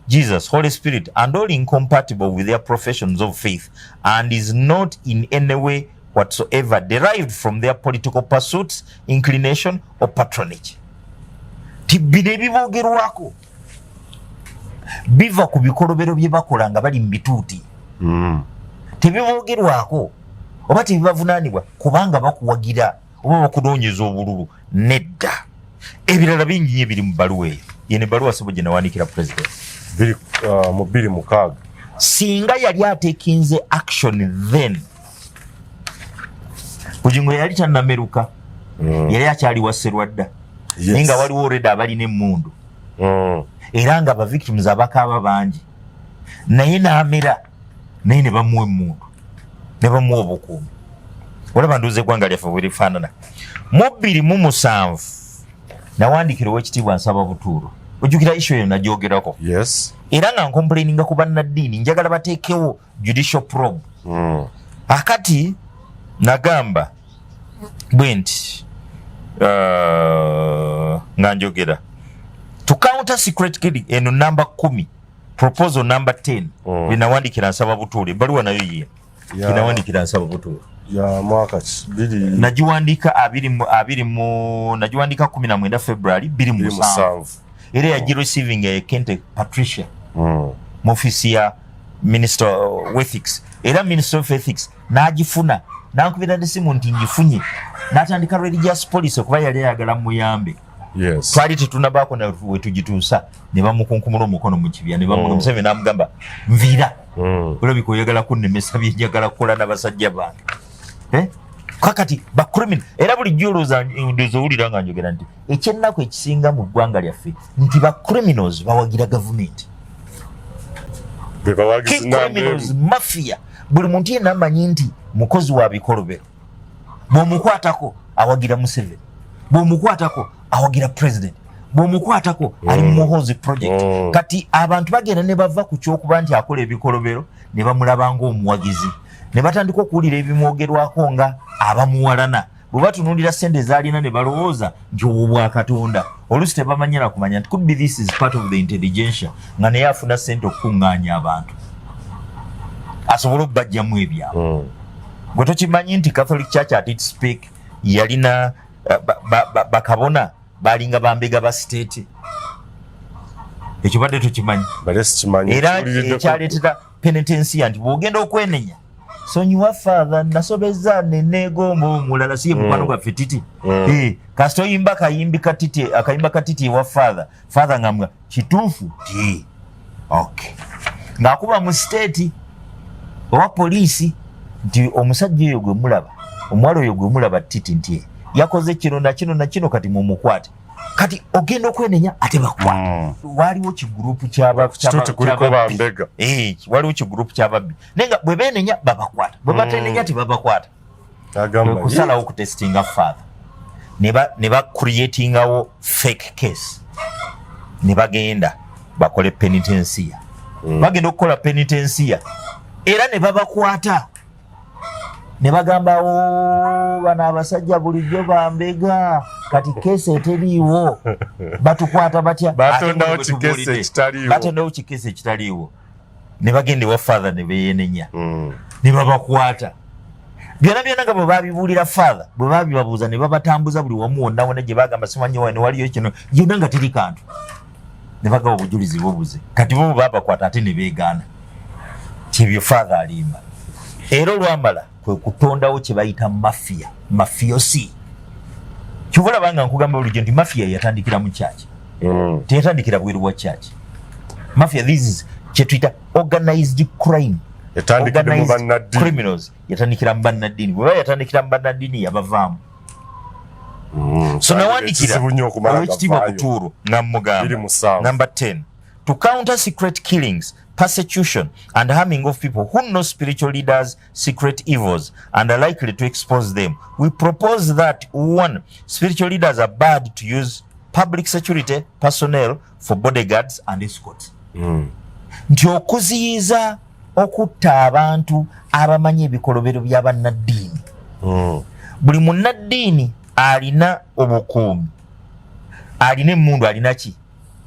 Jesus, Holy Spirit, and all incompatible with their professions of faith, and is not in any way whatsoever derived from their political pursuits, inclination, or patronage. Tibine bibogerwako biva ku bikolobero bye bakola nga bali mbituuti. Tebibogerwako oba tebibavunaanibwa kubanga bakuwagira oba bakunoonyeza obululu. Nedda. Ebirala bingi nnyo biri mu bbaluwa eyo. Yene bbaluwa Ssebo gye nawandiikira President. Mu 26. Singa yali atekinze action then, Bugingo yali tannameruka, yali akyali wa Sserwadda, naye nga waliwo already abalina emmundu, era nga ba victims abakaaba bangi, naye n'amera, naye ne bamuwa emmundu, ne bamuwa obukuumi. Olaba nduuza eggwanga lyaffe bwe lifaanana. Mu 2007 nawandiikira Oweekitiibwa Nsaba Butuuro. Ojjukira issue eyo nagyogerako. Yes. Era nga nkomplaininga ku bannaddiini, njagala bateekewo judicial probe. Akati nagamba bwe nti nga njogera to counter secret killing eno namba 10 proposal number 10 binawandikira Nsaba Butuuro. Ebbaluwa nayo yiye binawandikira Nsaba Butuuro ya mwaka nagiwandika 19 February 2007. Era yaji receiving a Kente Patricia mu office ya Minister of Ethics. Era Minister of Ethics n'agifuna n'ankubira n'essimu nti ngifunye, n'atandika religious police okuba yali ayagala muyambe. Yes. Twali tetunabaako na we tugituusa ne bamukunkumula omukono mu kibya ne bamuga Museveni n'amugamba nviira. Olabika oyagala kunnemesa bye njagala kukola n'abasajja bange. Kakati ba criminal era bulijjo olowooza nga njogera nti ekyennaku ekisinga mu ggwanga lyaffe nti ba criminals bawagira government. Criminals mafia. Buli muntu yenna amanyi nti mukozi wa bikolobero bw'omukwatako awagira Museveni, bw'omukwatako awagira president, bw'omukwatako ali mu Muhoozi project. Kati abantu bagenda ne bava ku kyokuba nti akola ebikolobero ne bamulaba ng'omuwagizi, ne batandika okuwulira ebimwogerwako nga abamuwalana. Bwe batunuulira ssente zaalina ne balowooza nti obwo bwa Katonda. Oluusi tebamanyira kumanya nti could be this is part of the intelligentsia, nga naye afuna ssente okukuŋŋaanya abantu asobole okubajjamu ebyabwe. Gwe tokimanyi nti Catholic Church at its peak yalina bakabona balinga bambega ba state? Ekyo badde tokimanyi. Era ekyaleetera penitensia nti bw'ogenda okwenenya sonyiwa father nasobeza neneegomba omulala siye mukwano gwaffe titi. Kasita oyimba akayimba katiti wa father ng'amuga kituufu ti okay, ng'akuba mu state owa poliisi nti omusajja oyo gwe mulaba, omuwala oyo gwe mulaba titi nti yakoze kino na kino na kino, kati mumukwate. Kati ogenda okwenenya ate bakwata. Waliwo kigurupu waliwo kigurupu ky'ababbi naye nga bwe beenenya babakwata, bwe batenenya tebabakwata. Kusalawo okutestinga father ne bacreatingawo fake case ne bagenda bakole penitensia. Bagenda okukola penitensia era ne babakwata ne bagambawo bano abasajja bulijjo bambega, kati kese eteriiwo batukwata batya? Batondawo kikese ekitaliiwo. Ne bagenda ewa father ne beyenenya ne babakwata. Byonna nga bwe babibuulira father, bwe babibabuuza ne babatambuza buli wamu wonna wonna gye bagamba simanyi wano waliyo kino, byonna nga teri kantu. ne bagawa obujulizi bubuze kati bo baba kwata ate ne beegaana kibyo father alimba era olwamala kwe kutondawo kye bayita mafiosi kivula banga nkugamba olugyo nti mafia yatandikira mu church teyatandikira bweru wa church mafia this is kye tuyita organized crime criminals yatandikira mu bannaddiini bwe yatandikira mu bannaddiini yabavaamu so nawandikira owekitiibwa Kutuuro namugamba number 10 to counter secret killings, persecution and harming of people who know spiritual leaders' secret evils and are likely to expose them. We propose that 1. Spiritual leaders are barred to use public security personnel for bodyguards and escorts. Nti okuziyiza okutta abantu abamanyi ebikolobero by'abannaddiini. Buli munnaddiini alina obukuumi, alina emmundu, alina ki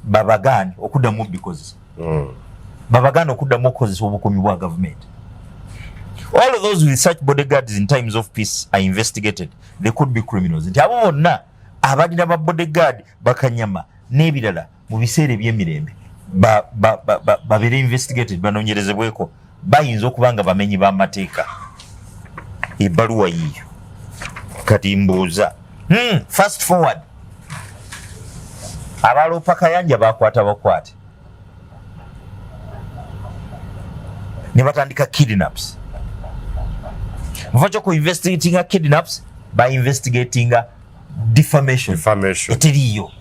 babagaani okuddamu because babagaani okuddamu okukozesa obukuumi bwa government. All of those with such bodyguards in times of peace are investigated. They could be criminals. Nti abo bonna abalina ba bodyguard bakanyama n'ebirala mu biseera eby'emirembe babeere investigated, banoonyerezebweko, bayinza okuba nga bamenyi b'amateeka. Ebbaluwa yiyo kati mbuuza fast forward abaloopa Kayanja bakwate ne batandika kidnaps. Muvacho ku investigating kidnaps by investigating defamation. Eteriyo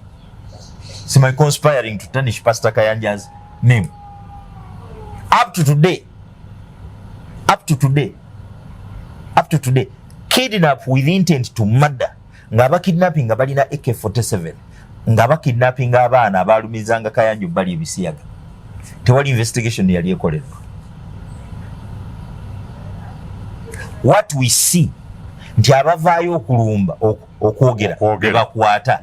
semi conspiring to tarnish Pastor Kayanja's name. Up to today kidnap with intent to murder ngaba kidnapping abalina AK47 ngaba kidnapping abaana abalumizanga Kayanja bali ebisiyaga tewali investigation yali ekoledwa. What we see nti abavaayo okulumba okwogera bakwata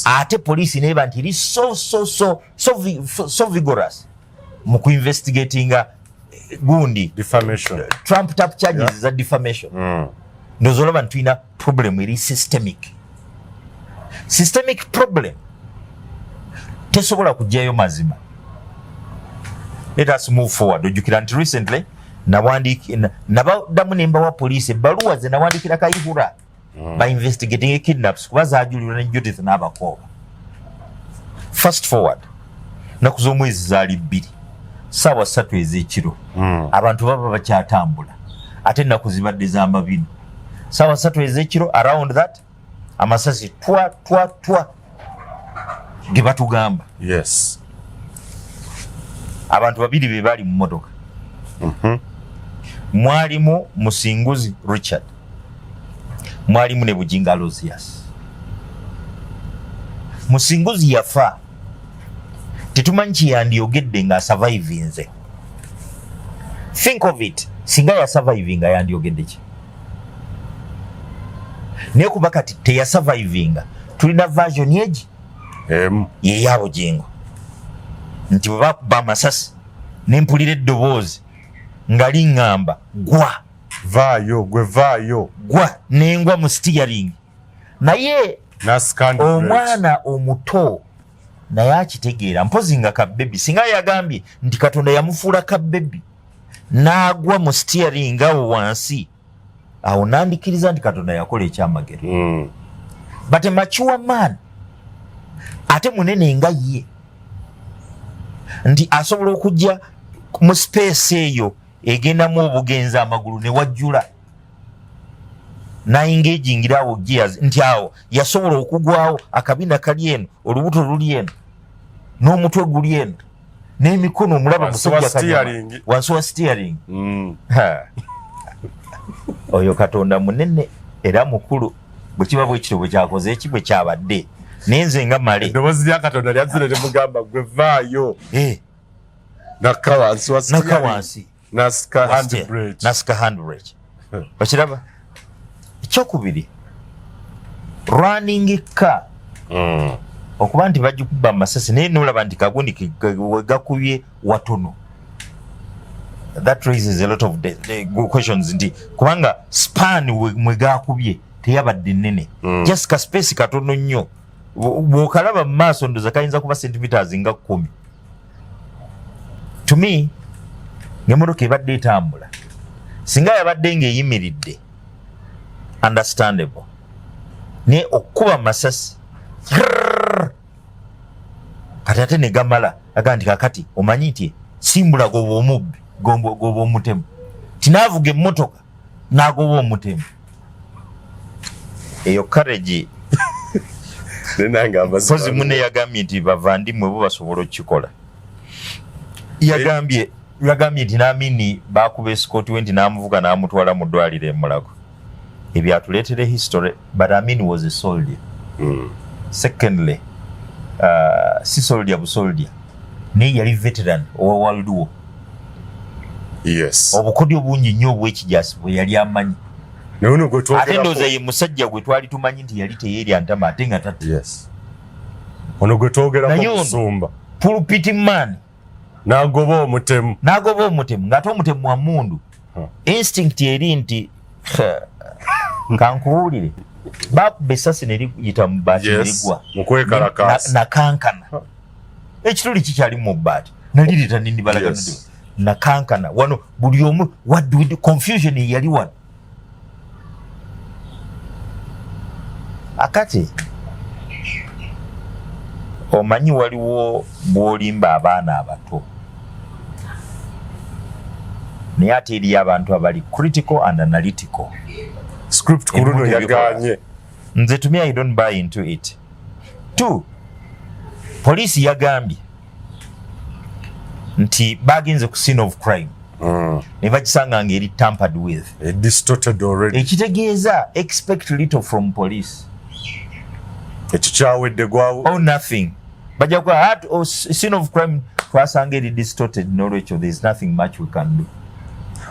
ate police neba nti iri so vigorous mu kuinvestigating gundi defamation trumped up charges za defamation. Ndozoloba ntwina problem eri systemic problem tesobola kujjayo mazima. Let us move forward. Ojukira nti recently nabadamu nemba wa police ebbaluwa ze nawandikira Kayihura by investigating kidnaps kuba zaajulirwa ne Judith n'abakooba. Fast forward naku z'omwezi zaali 2 ssaawa 3 ez'ekiro abantu baba bakyatambula ate ennaku zibadde z'amabino. Ssaawa 3 ez'ekiro around that amasasi twa ge batugamba. Yes. Abantu babiri be bali mu motoka. Mwalimu Musinguzi Richard, mwalimu ne Bugingo-Essimu. Musinguzi yafa tetumanyi kyeyandiyogedde nga survivinze. Think of it, singa ya survivinga yandiyogedde ki? Naye kuba kati teya survivinga tulina version yeji ye ya Bugingo nti bwe bakuba amasasi nempulira eddoboozi nga liŋŋamba gwa nengwa mu steering naye omwana omuto naye akitegeera mpozi nga kabbebi singa yagambye nti Katonda yamufuula kabbebi n'agwa mu steering awo wansi awo nandikiriza nti Katonda yakola ekyamagero. But a mature man ate munene nga ye nti asobola okujja mu space eyo egendamu obugenzi amagulu ne wajjula nayingeejingira awo gears nti awo yasobola okugwawo akabina kali eno olubuto luli eno n'omutwe guli eno n'emikono omulaba musajja wansi wa steering. Oyo Katonda munene era mukulu bwe kiba bwe kityo bwe kyakoze eki bwe kyabadde nenze nga male eddoboozi lya Katonda lyazire ne mugamba gwe vaayo nakka wansi wa steering nasika handbrake. Okiraba ekyokubiri running car okuba nti bagikuba amasasi naye nolaba nti kagundi wegakubye watono. That raises a lot of questions nti kubanga span mwegakubye teyabadde nnene just ka space katono nnyo bw'okalaba mu maaso ndoza kayinza kuba centimeters nga 10 to me ngemotoka ebadde etambula singa yabadde ng'eyimiridde understandable ne okuba masasi kati ate ne gamala aga nti kakati omanyi nti simbula goba omubbi goba omutemu tinaavuga emmotoka n'agoba omutemu eyo courage kozi mune yagambye nti bavandimwe bo basobola okukikola yagambye nti naamini bakuba esikooti we nti n'amuvuga n'amutwala mu ddwaliro e Mulago ebyo atuleetere history but Amin was a soldier. Secondly si soldier busoldier naye yali veteran owa World War. Yes. Obukodyo bungi nnyo obw'ekijasi bwe yali amanyi. Ate ndowooza ye musajja gwe twali tumanyi nti yali teyeerya ntama ate nga tata. Yes. Ono gwe twogerako Musumba. Pulpit man. N'agoba omutemu ng'ate omutemu wa mmundu. Instinct eri nti kankuwulire bakuba essasi ne liyita mu bbaati ne ligwa nakankana ekituli kikyali mu bbaati nalirita nindibalaganidde nakankana wano buli omu wadde confusion yali wano akati omanyi waliwo bw'olimba abaana abato naye ate eriyo abantu abali critical and analytical. Script kuruno yaganye. Nze to me I don't buy into it. 2. Police yagambye nti bagenze ku scene of crime. Ne bakisanga ngeri tampered with. Distorted already. Ekitegeeza expect little from police. Ekikyawedde gwawo. Oh nothing. Bajja kwa scene of crime twasanga eri distorted knowledge of there's nothing much we can do.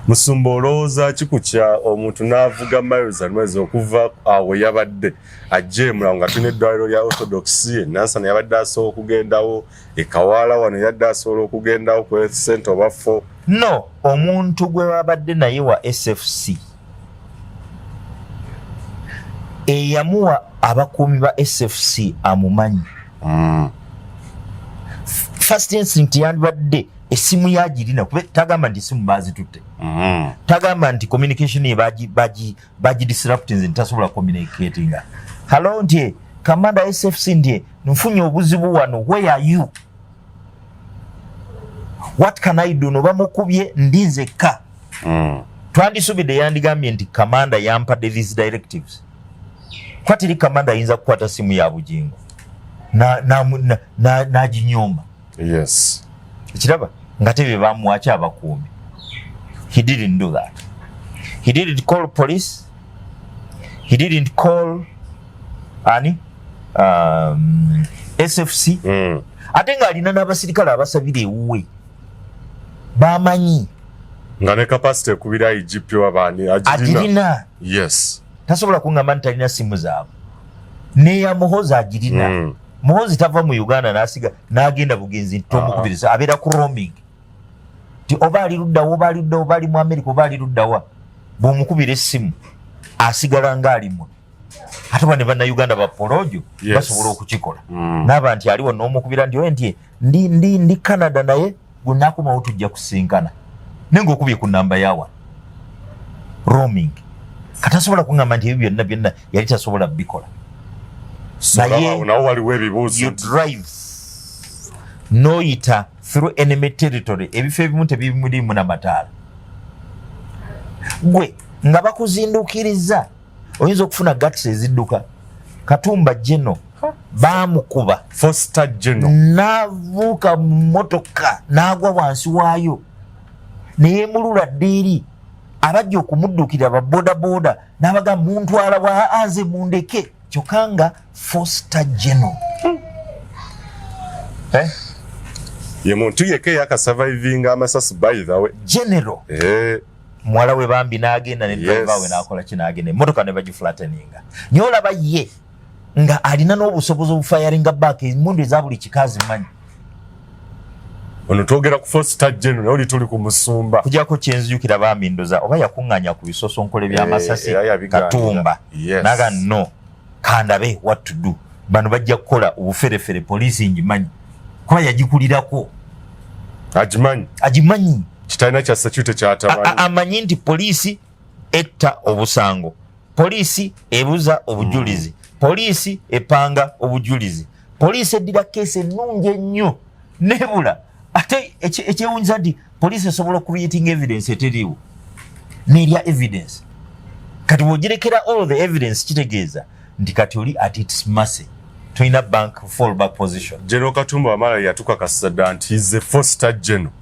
Musumba olowooza kikukya omuntu n'avuga miles amwezi okuva awo yabadde ajje Mulago nga tulina eddwaliro lya Orthodox Nansana yabadde asobola okugendawo Kawaala wano yadde asobola okugendawo ku health center oba fo no omuntu gwe wabadde naye wa SFC eyamuwa abakuumi ba SFC amumanyi first instinct yandibadde esimu yagirina kube tagamba nti esimu bazitutte tagamba nti communication ye baji disrupting ntasobola communicating hello nti kamanda SFC nti nfunye obuzibu wano where are you what can I do no bamukubye ndinze ka twandisubide yandigambye nti kamanda yampadde these directives kwatiri kamanda ayinza kukwata simu ya Bugingo na jinyoma yes kiraba ngatebe bamuacha abakuumi. He didn't do that. He didn't call police. He didn't call SFC. Ate nga alina n'abasirikale abasabira ewuwe bamanyi nga ne capacity ekubira IGP w'abaani agirina. Yes. Tasobola kungamba nti alina simu zaabwe neya Muhozi agirina. Muhozi tava mu Uganda n'agenda bugenzi tomukubiriza abeera ku roaming ti oba ali luddawo oba ali mu America oba ali luddawa bw'omukubira essimu asigala ng'alimu ate bane bannayuganda bapoloojo basobola okukikola n'aba nti aliwo n'omukubira nti oye nti ndi Canada naye gwe naakomawo tujja kusinkana naye ng'okubye ku namba yawa roaming katasobola kungamba nti ebyo byonna yali tasobola bikola. You drive noyita through enemy territory ebifo ebimu tebimulimu n'amataala gwe nga bakuzindukiriza oyinza okufuna guts ezidduka Katumba General baamukuba Foster General n'avuuka mu mmotoka n'agwa wansi waayo neyeemulula ddeeri abajja okumuddukira babodaboda n'abaga muntwala bwa anze mundeke kyokanga Foster General ye muntu yeke yakasurviving amasasi by the way General mwala we bambi n'agenda ne driver we n'akola kinagenda emmotoka ne bagiflatteninga nyolaba ye nga alina n'obusobozi obufiringa back emundu eza buli kikazi manyi ono twogera ku Foster General oli tuli ku Musumba kujako kyenzijukira bambi ndoza oba yakuŋŋanya ku bisosonkole by'amasasi Katumba naga no kandabe what to do bano bajja kukola obuferefere poliisi njimanyi kuba yagikulirako agimanyi kitayina kya security kyatamanyi amanyi nti poliisi etta obusango, poliisi ebuza obujulizi, poliisi epanga obujulizi, poliisi eddira keesi ennungi ennyo nebula. Ate ekyewunyiza nti poliisi esobola ocreating evidence eteriiwo nerya evidence. Kati bwogirekera all the evidence kitegeeza nti kati oli at its mercy, toyina bank fallback position. General Katumba Wamala yatukakasa dda nti is a foster general.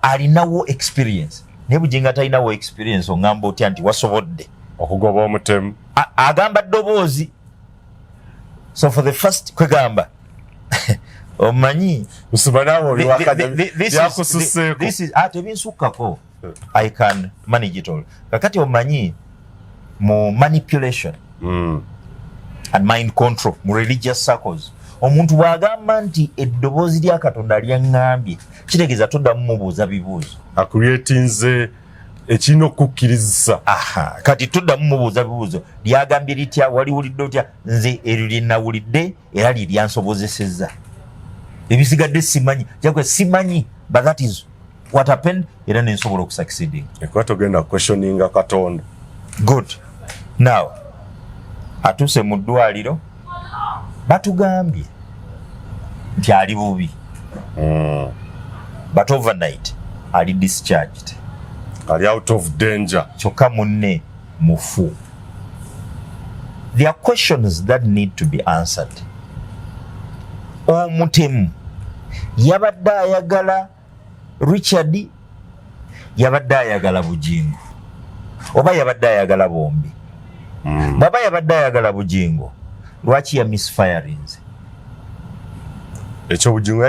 Alinawo experience naye Bugingo talinawo experience. Oŋŋamba otya nti wasobodde okugoba omutemu? Agamba ddoboozi. So for the first kwegamba omanyi tebinsukkako, I can manage it all. Kakati omanyi mu manipulation and mind control mu religious circles, omuntu bw'agamba nti eddoboozi lya Katonda lyaŋŋambye kitegeeza toddamu mubuuza bibuuzo, akuyetinze ekirina okukkiriza. Kati toddamu mubuuza bibuuzo. Lyagambye litya, waliwulidde otya? Nze eryo lye nawulidde era lye lyansobozesezza. Ebisigadde simanyi, jakwe simanyi, but that is what happened, era nensobola okusucceeding. Ekuba togenda questioninga Katonda. Good. Now atuuse mu ddwaliro batugambye nti ali bubi, but overnight ali discharged, ali out of danger. Kyokka munne mufu. There are questions that need to be answered. Omutemu yabadde ayagala Richard, yabadde ayagala Bugingo, oba yabadde ayagala bombi? Baba yabadde ayagala Bugingo, lwaki ya misfirings? Ekyo Bugingo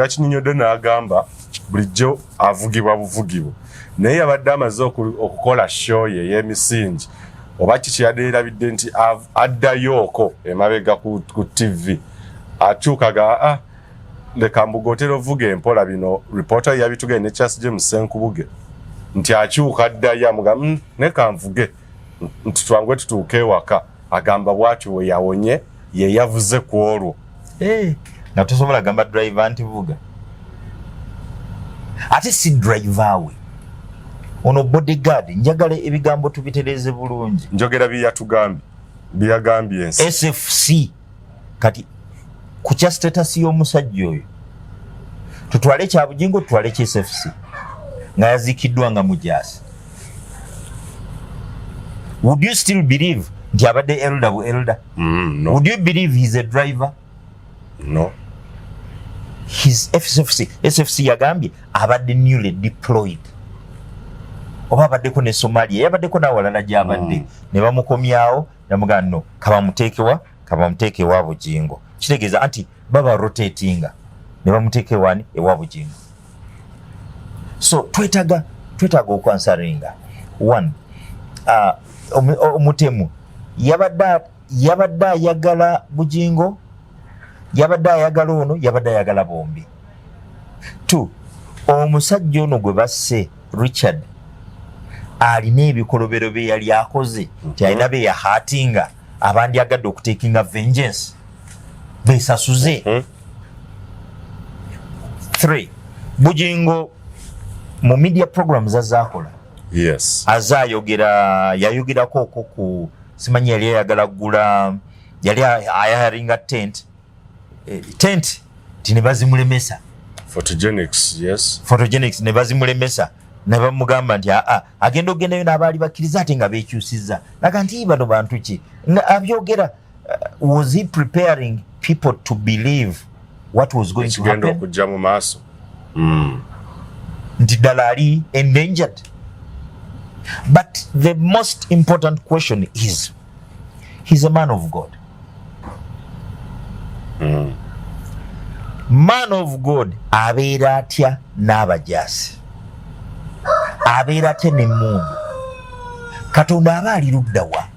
yakinnyonnyodde n'agamba bulijjo avugibwa buvugibwa, naye yabadde amaze okukola show ye y'emisingi oba kiki yadeerabidde nti addayooko emabega ku TV akyukaga leka mbugotera ovuga empola. Bino reporter yabitugende ne Charles James Senkubuge nti akyuka addayo amuga neka nvuge nti twangwe tutuuke ewaka. Agamba bw'atyo we yawonye ye yavuze ku olwo. Nga tosobola gamba driver nti vuga, ate si driver we ono bodyguard. Njagala ebigambo tubitereeze bulungi. Njogera byagambye ensi SFC. Kati ku kya status y'omusajja oyo tutwale kya Bugingo, tutwale kya SFC nga yaziikiddwa nga mujaasi. Would you still believe nti abadde elder bu elder? No. Would you believe he's a driver? No. His SFC yagambye abadde newly deployed, oba abaddeko ne Somalia, yabaddeko n'awalala gy'abadde ne bamukomyawo namugamba no, kabamuteeke ewa Bugingo. Kitegeeza nti baba rotatinga ne bamuteeke wani ewa Bugingo. So twetaaga okwansaringa. One, omutemu yabadde ayagala Bugingo, yabadde ayagala ono, yabadde ayagala bombi. Two, omusajja ono gwe basse Richard alina ebikolobero bye yali akoze nti alina be yahatinga abandi agadde okutekinga vengeance besasuze. Three, Bugingo mu media programs azaakola, yes, yayogerako ku simanyi yali ayagala gula, yali ayaringa tent ne bazimulemesa. Photogenics, yes. Photogenics ne bazimulemesa ne bamugamba nti agenda ogendayo n'abaali bakkiriza ate nga beekyusizza. Naga nti bano bantu ki abyogera? Was he preparing people to believe what was going to happen? Okujja mu maaso. Nti ddala ali endangered. But the most important question is, he's a man of God. Man of God abeera atya n'abajaasi, abeera atya n'emmundu? Katonda aba ali ludda wa?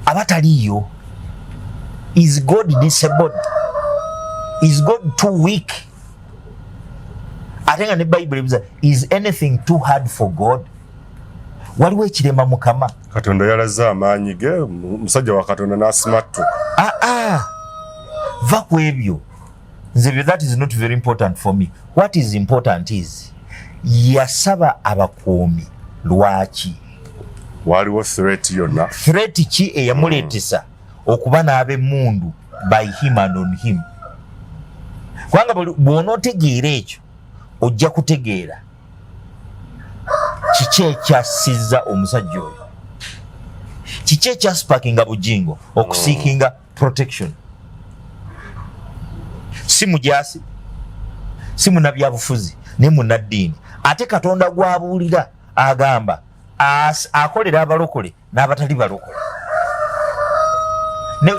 Aba taliiyo. Is God disabled? Is God too weak? Ate nga ne Bible ebuuza, is anything too hard for God? waliwo ekirema mukama Katonda yalaze amaanyi ge musajja wa Katonda n'asimattu va ku ebyo nze that is not very important for me. What is important is yasaba abakuumi lwaki waliwo threat yonna threat ki eyamuleetesa okuba n'ab'emmundu by him and on him. Kubanga bw'onootegeera ekyo ojja kutegeera kiki ekyasizza omusajja oyo, kiki ekyasipakinga Bugingo okusiikinga protection. Si mujaasi, si munnabyabufuzi, ne munnaddiini. Ate Katonda gw'abuulira agamba akolera abalokole n'abatali balokole.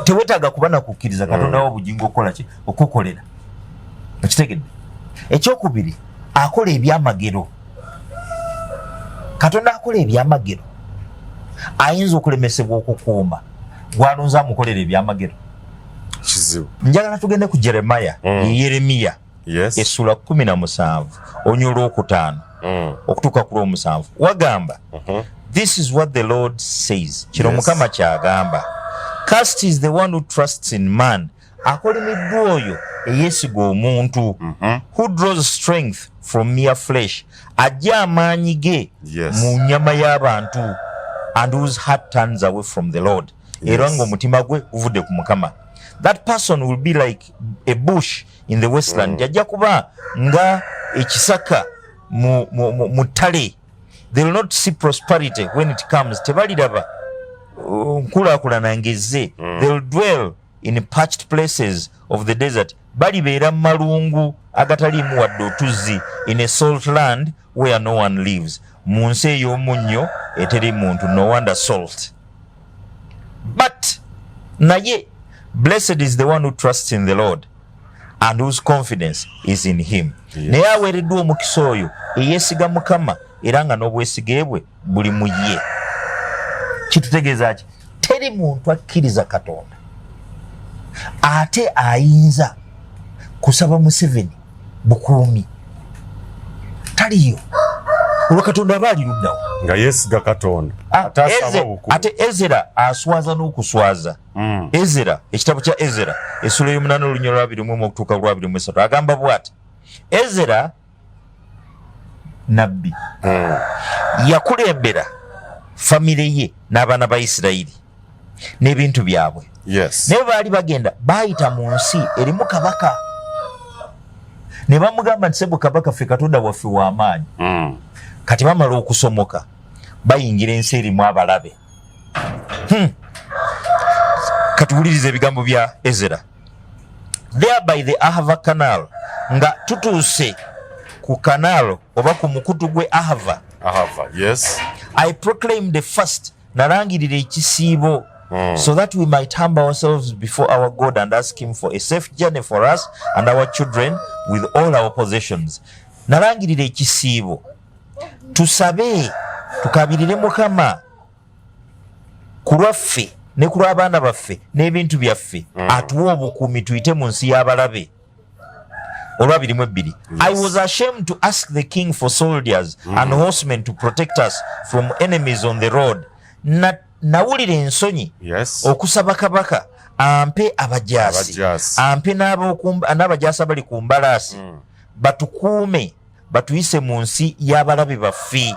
Tewetaaga kuba nakukkiriza Katonda wa Bugingo okukola ki? Okukolera. Okitegedde? Ekyokubiri, akola ebyamagero. Katonda akola ebyamagero. Ayinza okulemesebwa okukuuma gw'alonze amukolera ebyamagero. Kizibu. Njagala tugende ku Yeremiya essula 17 onyolo okutaano okutuuka ku lw'omusanvu. Wagamba this is what the Lord says. Kino Mukama kyagamba. Cast is the one who trusts in man. Akolimiddwa oyo eyeesiga omuntu. Who draws strength from mere flesh. Ajja amaanyi ge mu nnyama y'abantu. And whose heart turns away from the Lord. Era ng'omutima gwe guvudde ku Mukama. That person will be like a bush in the wasteland. Jajja kuba nga ekisaka mu ttale. They will not see prosperity when it comes. Tebaliraba nkulaakulana ngezze. They will dwell in parched places of the desert. Balibeera mu malungu agataliimu wadde otuzzi. In a salt land where no one lives. Mu nsi ey'omunnyo eteri muntu. No wonder salt. But naye blessed is the one who trusts in the Lord and whose confidence is in him. Naye aweereddwa omukisa oyo eyeesiga Mukama era nga n'obwesige bwe buli mu ye. Kitutegeeza ki? Teri muntu akkiriza Katonda ate ayinza kusaba Museveni bukuumi. Taliyo. Olwo Katonda aba ali luddawo nga yeesiga Katonda ate Ezera aswaza n'okuswaza. Ezera, ekitabo kya Ezera essula y'omunaana olunyolo lwa 21 okutuuka lwa 23 agamba bw'ati. Ezera nabbi yakulembera famire ye n'abaana ba Isirayiri n'ebintu byabwe. Naye baali bagenda baayita mu nsi erimu kabaka ne bamugamba nti sebo kabaka ffe Katonda waffe w'amaanyi. Kati bamala okusomoka bayingira ensi erimu abalabe. Katuwuliriza ebigambo bya Ezera. There by the Ahava Canal, nga tutuuse ku kanalo oba ku mukutu gwe Ahava. I proclaim the fast, narangirira ekisiibo, so that we might humble ourselves before our God and ask him for a safe journey for us and our children with all our possessions. Narangirira ekisiibo tusabe tukabirire Mukama ku lwaffe ne ku lw'abaana baffe n'ebintu byaffe atuwa obukuumi tuyite mu nsi y'abalabe. Olwa 22. I was ashamed to ask the king for soldiers and horsemen to protect us from enemies on the road. Nawulira ensonyi okusaba kabaka ampe abajaasi ampe n'abajaasi abali ku mbalaasi batukuume batuyise mu nsi y'abalabe baffe.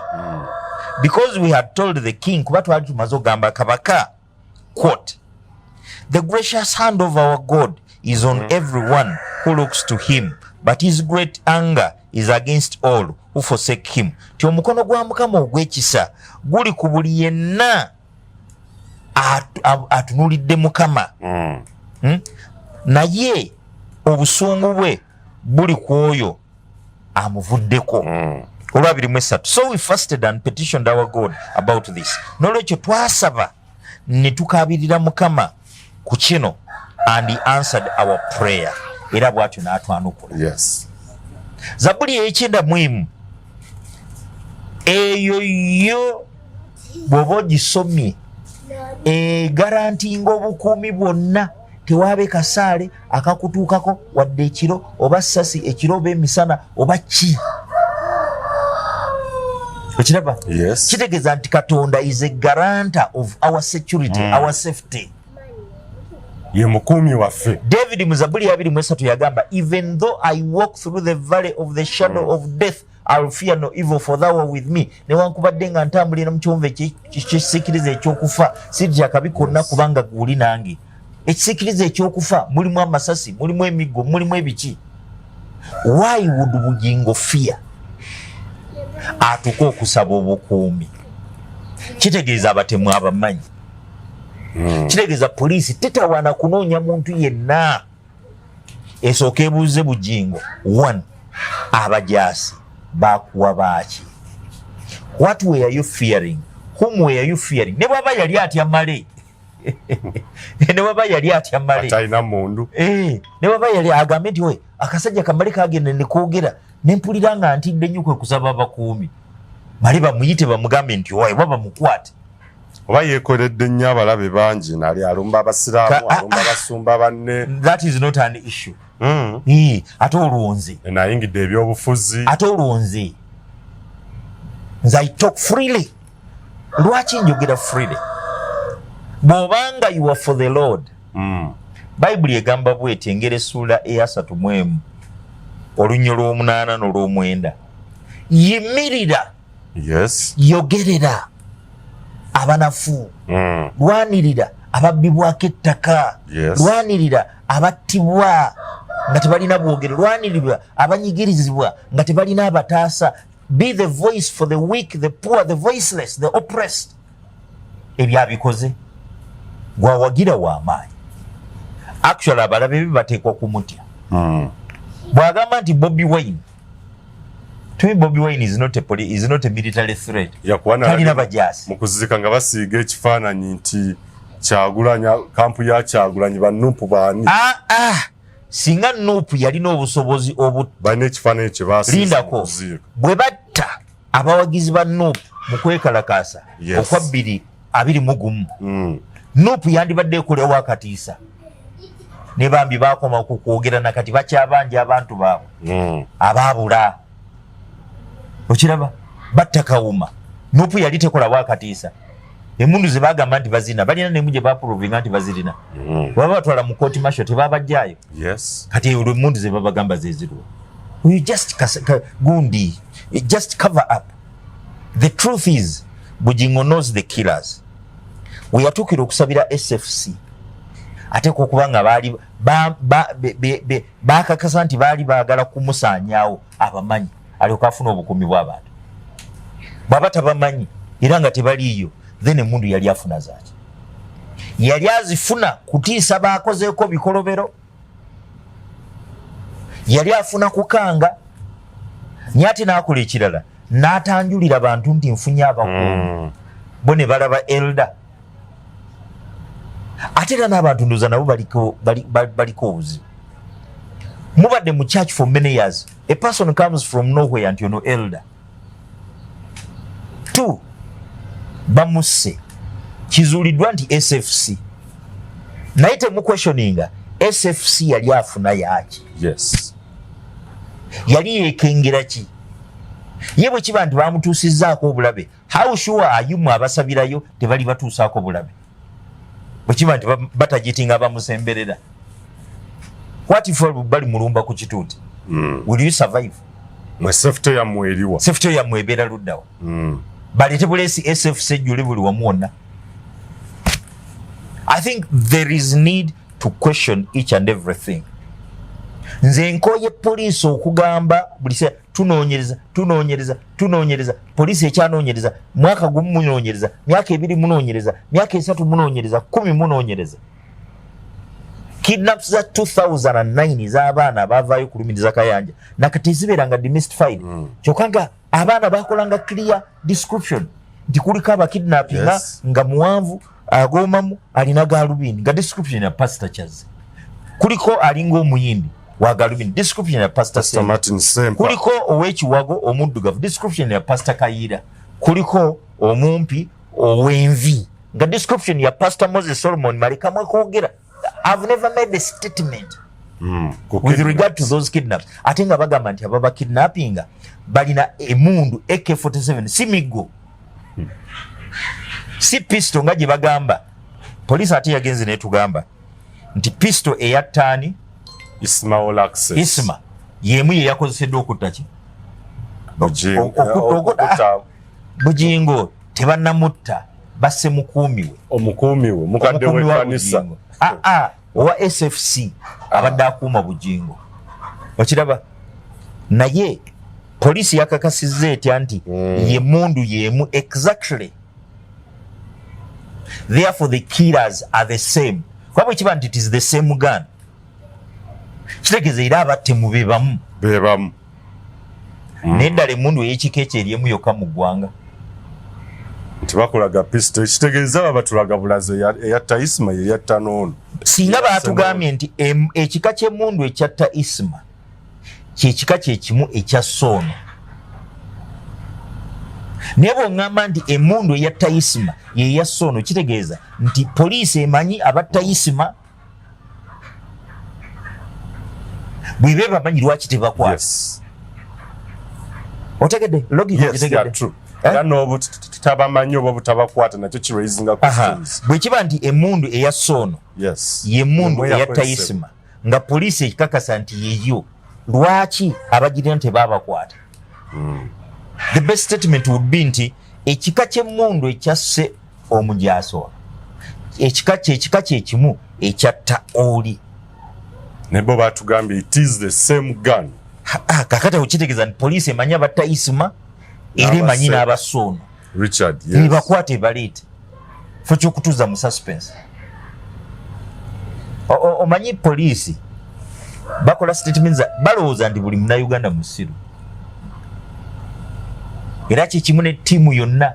Because we had told the king, kuba twali tumaze ogamba kabaka, quote, the gracious hand of our God is on everyone who looks to him, but his great anger is against all who forsake him. Ti omukono gwa Mukama ogw'ekisa guli ku buli yenna atunulidde Mukama. Naye obusungu bwe buli ku oyo amuvuddeko. Olwa 23. So we fasted and petitioned our God about this. Nolwekyo twasaba ne tukabirira Mukama ku kino, and he answered our prayer. Era bw'atyo n'atwanukula. Zabuli ey'ekyenda mu emu eyo yo bw'oba ogisomye garantinga obukuumi bwonna. Tewaabe kasaale akakutuukako wadde ekiro oba ssasi ekiro oba emisana oba ki. Okiraba? Yes. Kitegeeza nti Katonda is a guarantor of our security, our safety. Ye mukuumi waffe. David mu Zaburi 23 yagamba, even though I walk through the valley of the shadow of death, I will fear no evil, for thou art with me. Newankubadde nga ntambulira mu kyombo ekisikiriza ekyokufa, sirya kabi konna kubanga guli nange. Ekisikiriza ekyokufa mulimu amasasi, mulimu emiggo, mulimu ebiki. Why would Bugingo fear? Atuko okusaba obukuumi. Kitegeeza abatemu abamanyi. Kitegeeza poliisi tetawaana kunoonya muntu yenna. Esooka ebuuze Bugingo. 1. Abajaasi bakuwa baaki? What were you fearing? Whom were you fearing? Ne bwaba yali atya male. Ne bwaba yali atya male. Atalina mundu. Ne bwaba yali agambe nti we akasajja kamale kagenda ne koogera ne mpulira nga ntidde nnyo kwe kusaba abakuumi. Male bamuyite bamugambe nti owaye baba mukwate. Oba yeekoledde nnyo abalabe bangi nali alumba abasiraamu, alumba abasumba banne. That is not an issue. Ate olwonze. Nayingidde ebyobufuzi. Ate olwonze. Nze I talk freely. Lwaki njogera freely? Bw'obanga you are for the Lord. Bayibuli egamba bw'eti engero essuula 3 olunnyo lw'omunaana n'olw'omwenda. Yimirira. Yes. Yogerera abanafu. Lwanirira ababbibwako ettaka. Yes. Lwanirira abattibwa nga tebalina bwogero. Lwanirira abanyigirizibwa nga tebalina abataasa. Be the voice for the weak, the poor, the voiceless, the oppressed. Ebyabikoze gwawagira w'amaanyi. Actually abalabe be bateekwa kumutya. Bw'agamba nti Bobi Wine, to me Bobi Wine is not a military threat. Talina bajaasi. Mu kuzika nga basiiga ekifaananyi nti Kyagulanya, kampu ya Kyagulanyi bannupu baani. Singa Nuupu yalina obusobozi balina ekifaananyi kye baasiiza. Lindako bwe batta abawagizi ba Nuupu mu kwekalakaasa okwa 2021. Nuupu yandibadde ekolewa akatiisa. Ne bambi baakoma ku kwogera nakati bakyabanja abantu baabwe. Abaabula. Okiraba? Batta Kawuma. Nuupu yali tekolawo akatiisa. Emundu ze bagamba nti bazina balina ne muje baprovinga nti bazirina. Baba batwala mu court martial tebabajjayo. Yes. Kati emundu ze babagamba zezirwa. You just gundi. Just cover up. The truth is Bugingo knows the killers. We are talking okusabira SFC. Ate ko kubanga bali bakakasa nti bali baagala kumusaanyaawo abamanyi aliyokafuna obukumi bw'abantu. Baba tabamanyi era nga tebaliyo. Then emundu yali afuna zaaki. Yali azifuna kutiisa baakozeeko bikolobero. Yali afuna kukanga. Nyati n'akola ekirala. N'atanjulira bantu nti nfunye abakuumi. Bo ne balaba elder. Ate era n'abantu ndoza nabo baliko obuzibu. Mubadde mu church for many years. A person comes from nowhere and you know elder. 2. Bamusse kizuuliddwa nti SFC naye temu questioninga SFC yali afuna yaaki. Yes. Yali yeekengera ki? Ye bwe kiba nti bamutuusizzaako obulabe, how sure are you abasabirayo tebali batuusaako bulabe? Bwe kiba nti batagitinga bamusemberera. What if bali mulumba ku kituuti? Will you survive? Mwe safety yammwe eriwa? Safety yammwe ebeera luddawa? Balete bulesi SFC juli buli wamu wonna. I think there is need to question each and everything. Nze nkoye poliisi okugamba buli se tunoonyereza poliisi ekyanoonyereza mwaka gumu munoonyereza myaka 2 munoonyereza myaka 3 munoonyereza 10 munoonyereza. Kidnaps za 2009 z'abaana abavaayo kulumiriza Kayanja nakati zibeeranga demystified. Kyokka abaana bakolanga clear description nti kuliko abakidnappinga nga muwanvu agoomamu alina galubindi nga description ya Pastor Chaz. Kuliko alinga omuyimbi wa galubindi description ya Pastor Martin Sempa. Kuliko owekiwago omuddugavu description ya Pastor Kayira. Kuliko omumpi owenvi nga description ya Pastor Moses Solomon Malika mwekwogera. I've never made a statement with regard to those kidnaps. Ate nga bagamba nti ababa kidnappinga balina emundu AK-47 si migo si pisto nga gye bagamba. Poliisi ate yagenze netugamba nti pisto eyattaani Isma yemu ye yakozeseddwa okutta ki Bugingo tebannamutta basse omukuumiwe mukadde w'ekkanisa owa SFC abadde akuuma Bugingo okiraba naye poliisi yakakasizza etya nti ye mundu yemu exactly. Therefore the killers are the same. Kwa bwe kiba nti it is the same gun kitegeeza era abattemu bebamu neddala emundu ey'ekikeeki eryemu yokka mu ggwanga nti bakulaga pisto ekitegeeza babatulaga bulaze eyatta Isma ye yatta n'ono. Singa baatugambye nti ekika ky'emundu ekyatta Isma kyekika kyekimu ekya Soono naye bw'oŋŋamba nti emundu eyatta Isma ye ya Soono kitegeeza nti poliisi emanyi abatta Isma bwebe bamanyi lwaki tebakwata. Otegedde logitegedde n'obu tabamanyi oba butabakwata nakyo kiraisinga questions. Bwe kiba nti emundu eya Soono ye mundu eyatta Isma nga poliisi ekikakasa nti yeyo lwaki abagirina tebabakwata. The best statement would be nti ekika ky'emundu ekyasse omujaasi ono ekika kyekimu ekyatta oli ne bo batugambye it is the same gun. Kakati okitegeeza nti poliisi emanyi abatta Isma era emanyi n'aba Soono Richard ebakwate ebaleete fe kyokutuuza mu suspense. Omanyi poliisi bakola statements balowooza nti buli munnayuganda musiru era kikimu ne ttiimu yonna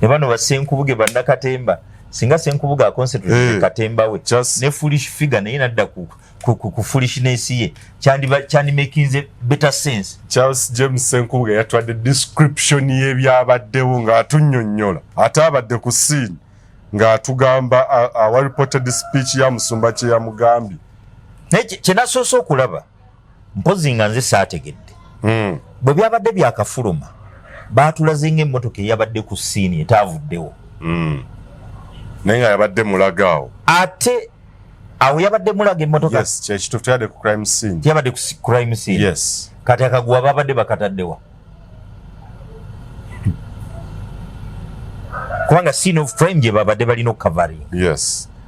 ne bano basenkubuge bannakatemba singa senkubuga aconcentrate katemba we ne foolish figure naye nadda ku foolishness ye kyandimakinze better sense. Charles James Senkubuga yatwadde description y'ebyabaddewo ng'atunnyonnyola ate abadde ku scene ng'atugamba awa reported speech ya Musumba kye yamugambye. Naye kye nasoose okulaba mpozi nga nze saategedde bwe byabadde byakafuluma baatulaze ng'emmotoka eyabadde ku scene etaavuddewo naye nga yabadde mulagaawo ate awo yabadde mulaga emmotoka kyekituufu teyabadde ku crime scene teyabadde ku crime scene kati akaguwa babadde bakataddewa kubanga scene of crime gye babadde balina okukavaring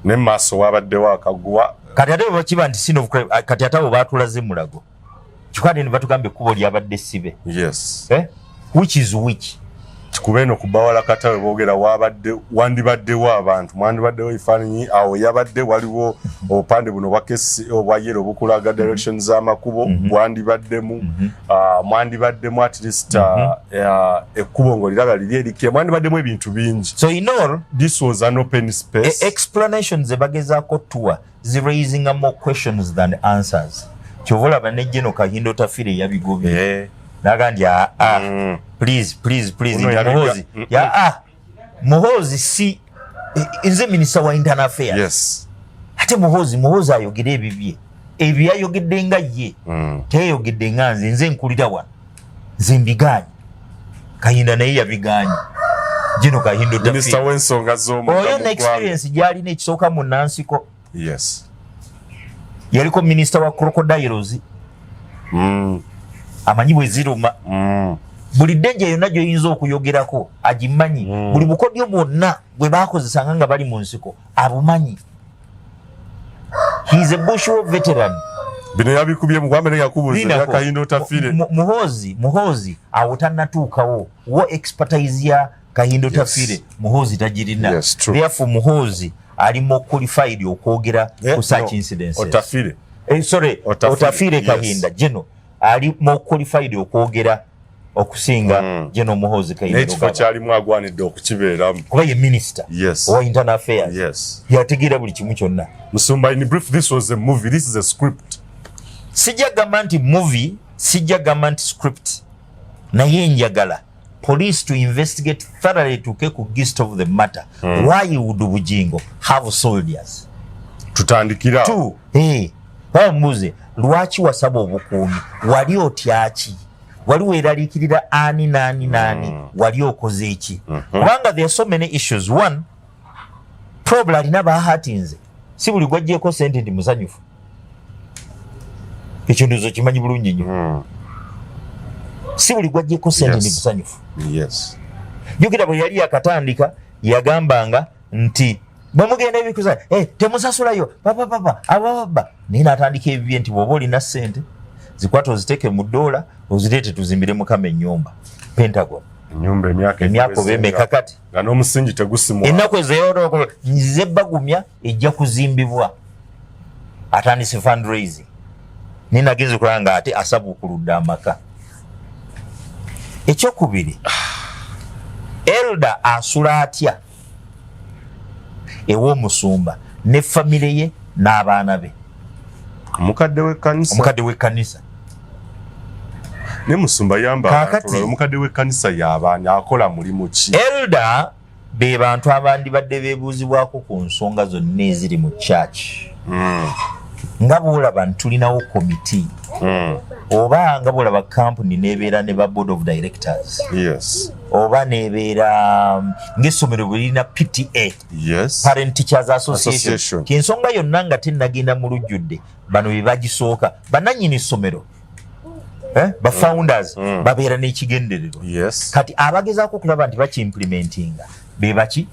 ne maaso wabaddewo akaguwa kati ate bakiba nti scene of crime kati ate abo baatulaze mulago kikwadde ne batugamba ekkubo lyabadde sibe which is which kikuba eno ku bawala katawe boogera wandibaddewo abantu mwandibaddewo ebifaananyi awo yabadde waliwo obupande buno obwa yero obukulaga direction z'amakubo bwandibaddemu mwandibaddemu at least ekkubo ng'oliraba liri erikye mwandibaddemu ebintu bingi. So in all this was an open space. Explanations zebagezaako tuwa ziraising more questions than answers. Kyova olaba ne General Kahindo Tafire yabigobye nagandi please Muhoozi si nze minisita wa internal affairs ate Muhoozi ayogera ebibye ebyo yayogedde nga ye teyayogedde nga nze nkulira wano nze mbiganye Kahinda naye yabiganye General Kahindo Tafire minisita w'ensonga z'omugga oyo ne experience gyalina ekisooka mu Nansiko yaliko minisita wa crocodiles amanyi bwe ziruma buli denje yonna gy'oyinza okuyogerako agimanyi buli bukodyo bwonna bwe baakozesanga nga bali mu nsiko abumanyi. He is a bushwalk veteran. Bino yabikubye mu kwamene yakubuza ya Kahindo Tafire. Muhoozi awo tannatuukawo wo expertise ya Kahindo Tafire Muhoozi tagirina. Therefore Muhoozi ali more qualified okwogera ku such incidents. Otafire. Otafire Kahinda General ali more qualified okwogera okusinga General Muhoozi Kahinda. N'ekifo kyalimu agwanidde okukibeeramu kuba ye minister owa internal affairs yategeera buli kimu kyonna. Musumba, in brief, this was a movie, this is a script. Sijja gamba nti movie, sijja gamba nti script, naye njagala police to investigate thoroughly to ke ku gist of the matter. Why would Bugingo have soldiers? Tutandikira. bamubuze lwaki wasaba obukuumi wali otyaki wali weeraliikirira ani wali okoze eki kubanga there are so many issues. One, probably alina bahatinze si buli gwajjeeko sente ndi musanyufu ekyo ndowooza kimanyi bulungi nnyo si buli gwajjeeko sente ndi musanyufu. Jjukira bwe yali yakatandika yagambanga nti bwemugenda ebikuza temusasulayo papa ababa naye n'atandika ebibye nti bw'oba olina sente zikwata oziteeke mu ddoola ozireete tuzimbire mukama ennyumba Pentagon ennyumba emyaka oba emeka kati nga n'omusingi tegusimwa ennaku ezeyooloko nzize Ebbagumya ejja kuzimbibwa atandise fundraising naye nagenze kulaba nga ate asabuukuludde amaka. Ekyokubiri, Elda asula atya ew'omusumba ne famire ye n'abaana be omukadde w'ekkanisa ne musumba yamba omukadde w'ekkanisa y'abaana akola mulimu ki? Elda be bantu abandibadde beebuuzibwako ku nsonga zonna eziri mu church nga bw'olaba ntulinawo komiti oba nga bw'olaba kampuni n'ebeera ne ba board of directors oba n'ebeera ng'essomero bwe lirina PTA Parent Teachers Association kyensonga yonna nga tennagenda mu lujjudde bano be bagisooka bannannyini ssomero ba founders babeera n'ekigendererwa kati abagezaako okulaba nti bakiimplementinga be baki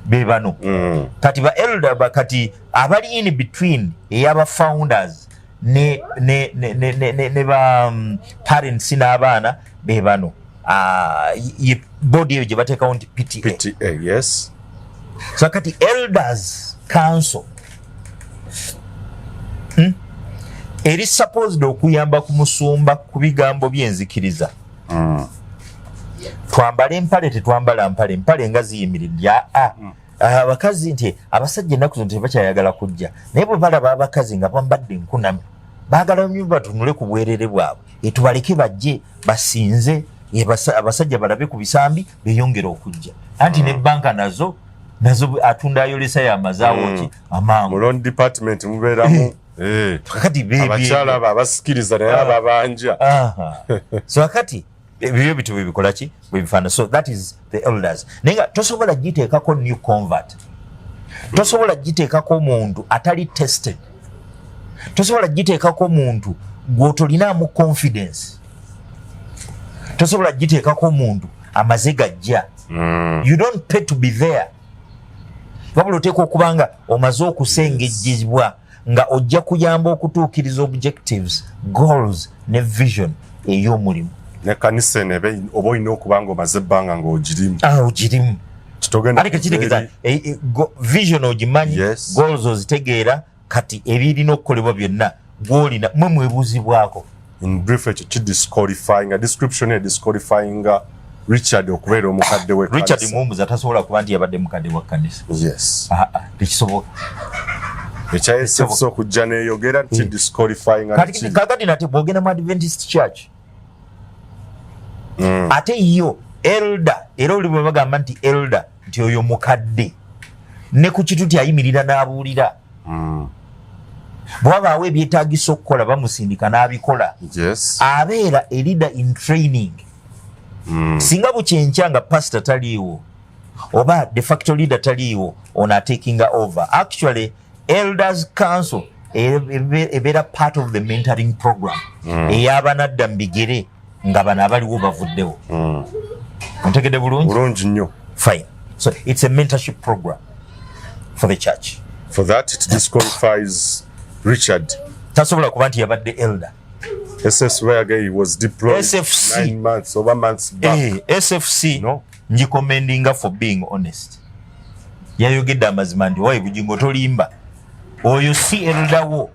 be bano kati ba elder kati abali in between ey'aba founders ne ba parents n'abaana be bano body eyo gye bateekawo nti PTA so kati elders council eri supposed okuyamba ku musumba ku bigambo by'enzikiriza twambala empale tetwambala empale nga ziyimiridde abakazi nti abasajja ennaku zino tebakyayagala kujja naye bwe balaba abakazi nga bambadde enkunami baagala nyumba batunule ku bwerere bwabwe etubaleke bajje basinze abasajja balabe ku bisambi beyongera okujja anti ne banka nazo atunda ayolesa y'amazaawo ki amangu mu loan department mubeeramu kakati abakyala abo abasikiriza naye ababanja so kakati ebyo bitu bibikola ki bwebifaana so that is the elders naye nga tosobola giteekako new convert tosobola giteekako omuntu atali tested tosobola giteekako omuntu gw'otolinaamu confidence tosobola giteekako omuntu amaze gajja you don't pay to be there wabula oteeka okuba nga omaze okusengejjibwa nga ojja kuyamba okutuukiriza objectives goals ne vision ey'omulimu ne kanisa ene oba olina okuba nga omaze ebbanga ng'ogirimu ogirimu ate kakitegeeza vision ogimanyi goals ozitegeera kati ebirina okukolebwa byonna gwolina mwe mwebuuzibwako in brief ekyo kidisqualifying description edisqualifying Richard okubeera omukadde w'ekkanisa Richard Muwumbuza tasobola kuba nti yabadde mukadde wa kkanisa tekisoboka ekyayesebusa okujja neeyogera kidisqualifying kakati nate bwogenda mu Adventist Church ate yo elder era oli bwe bagamba nti elder nti oyo mukadde ne ku kitu tyayimirira n'abuulira bwabaawo ebyetaagisa okukola bamusindika n'abikola abeera a leader in training singa bukyenkya nga pastor taliiwo oba de facto leader taliiwo ono atakinga over actually elders council ebeera part of the mentoring program ey'abanadda mu bigere nga bano abaliwo bavuddewo ontegedde bulungi nnyo fine so it's a mentorship program for the church for that it disqualifies Richard tasobola kuba nti yabadde elder SFC where he was deployed SFC 9 months over months back SFC ngikomendinga for being honest yayogedde amazima nti wayi Bugingo tolimba oyo si elder wo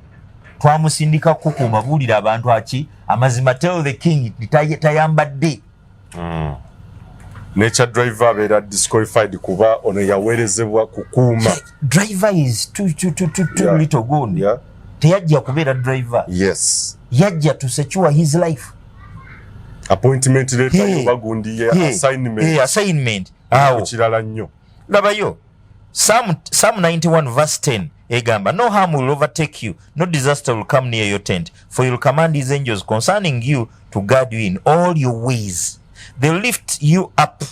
twamusindika kukuuma buulira abantu aki amazima tell the king tayambadde nature driver abeera disqualified kuba ono yaweerezebwa kukuuma driver is too little good teyajja kubeera driver yajja to secure his life appointment letter bagundi assignment awo kirala nnyo labayo Psalm 91 verse 10 egamba, no harm will overtake you, no disaster will come near your tent, for he will command his angels concerning you to guard you in all your ways. They will lift you up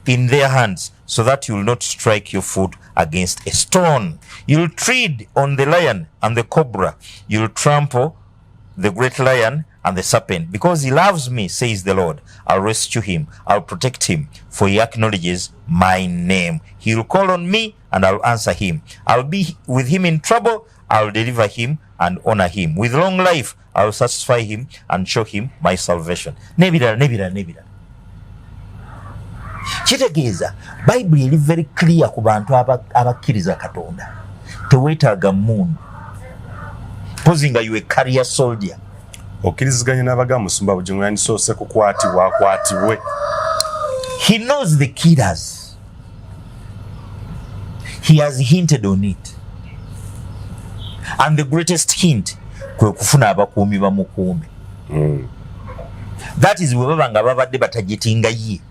in their hands so that you will not strike your foot against a stone. You will tread on the lion and the cobra. You will trample the great lion and the serpent. Because he loves me, says the Lord, I'll rescue him, I'll protect him, for he acknowledges my name. He will call on me and I'll answer him. I'll be with him in trouble, I'll deliver him and honor him. With long life, I'll satisfy him and show him my salvation. Nebira. Kitegeeza Bible eri very clear ku bantu abakkiriza Katonda. Teweetaaga mundu. Pozinga you a career soldier. Okkiriziganya n'abagamba Musumba Bugingo yandisoose kukwatibwa akwatibwe. He knows the killers. He has hinted on it. And the greatest hint kwe kufuna abakuumi bamukuume. That is bwe baba nga babadde batagitinga ye.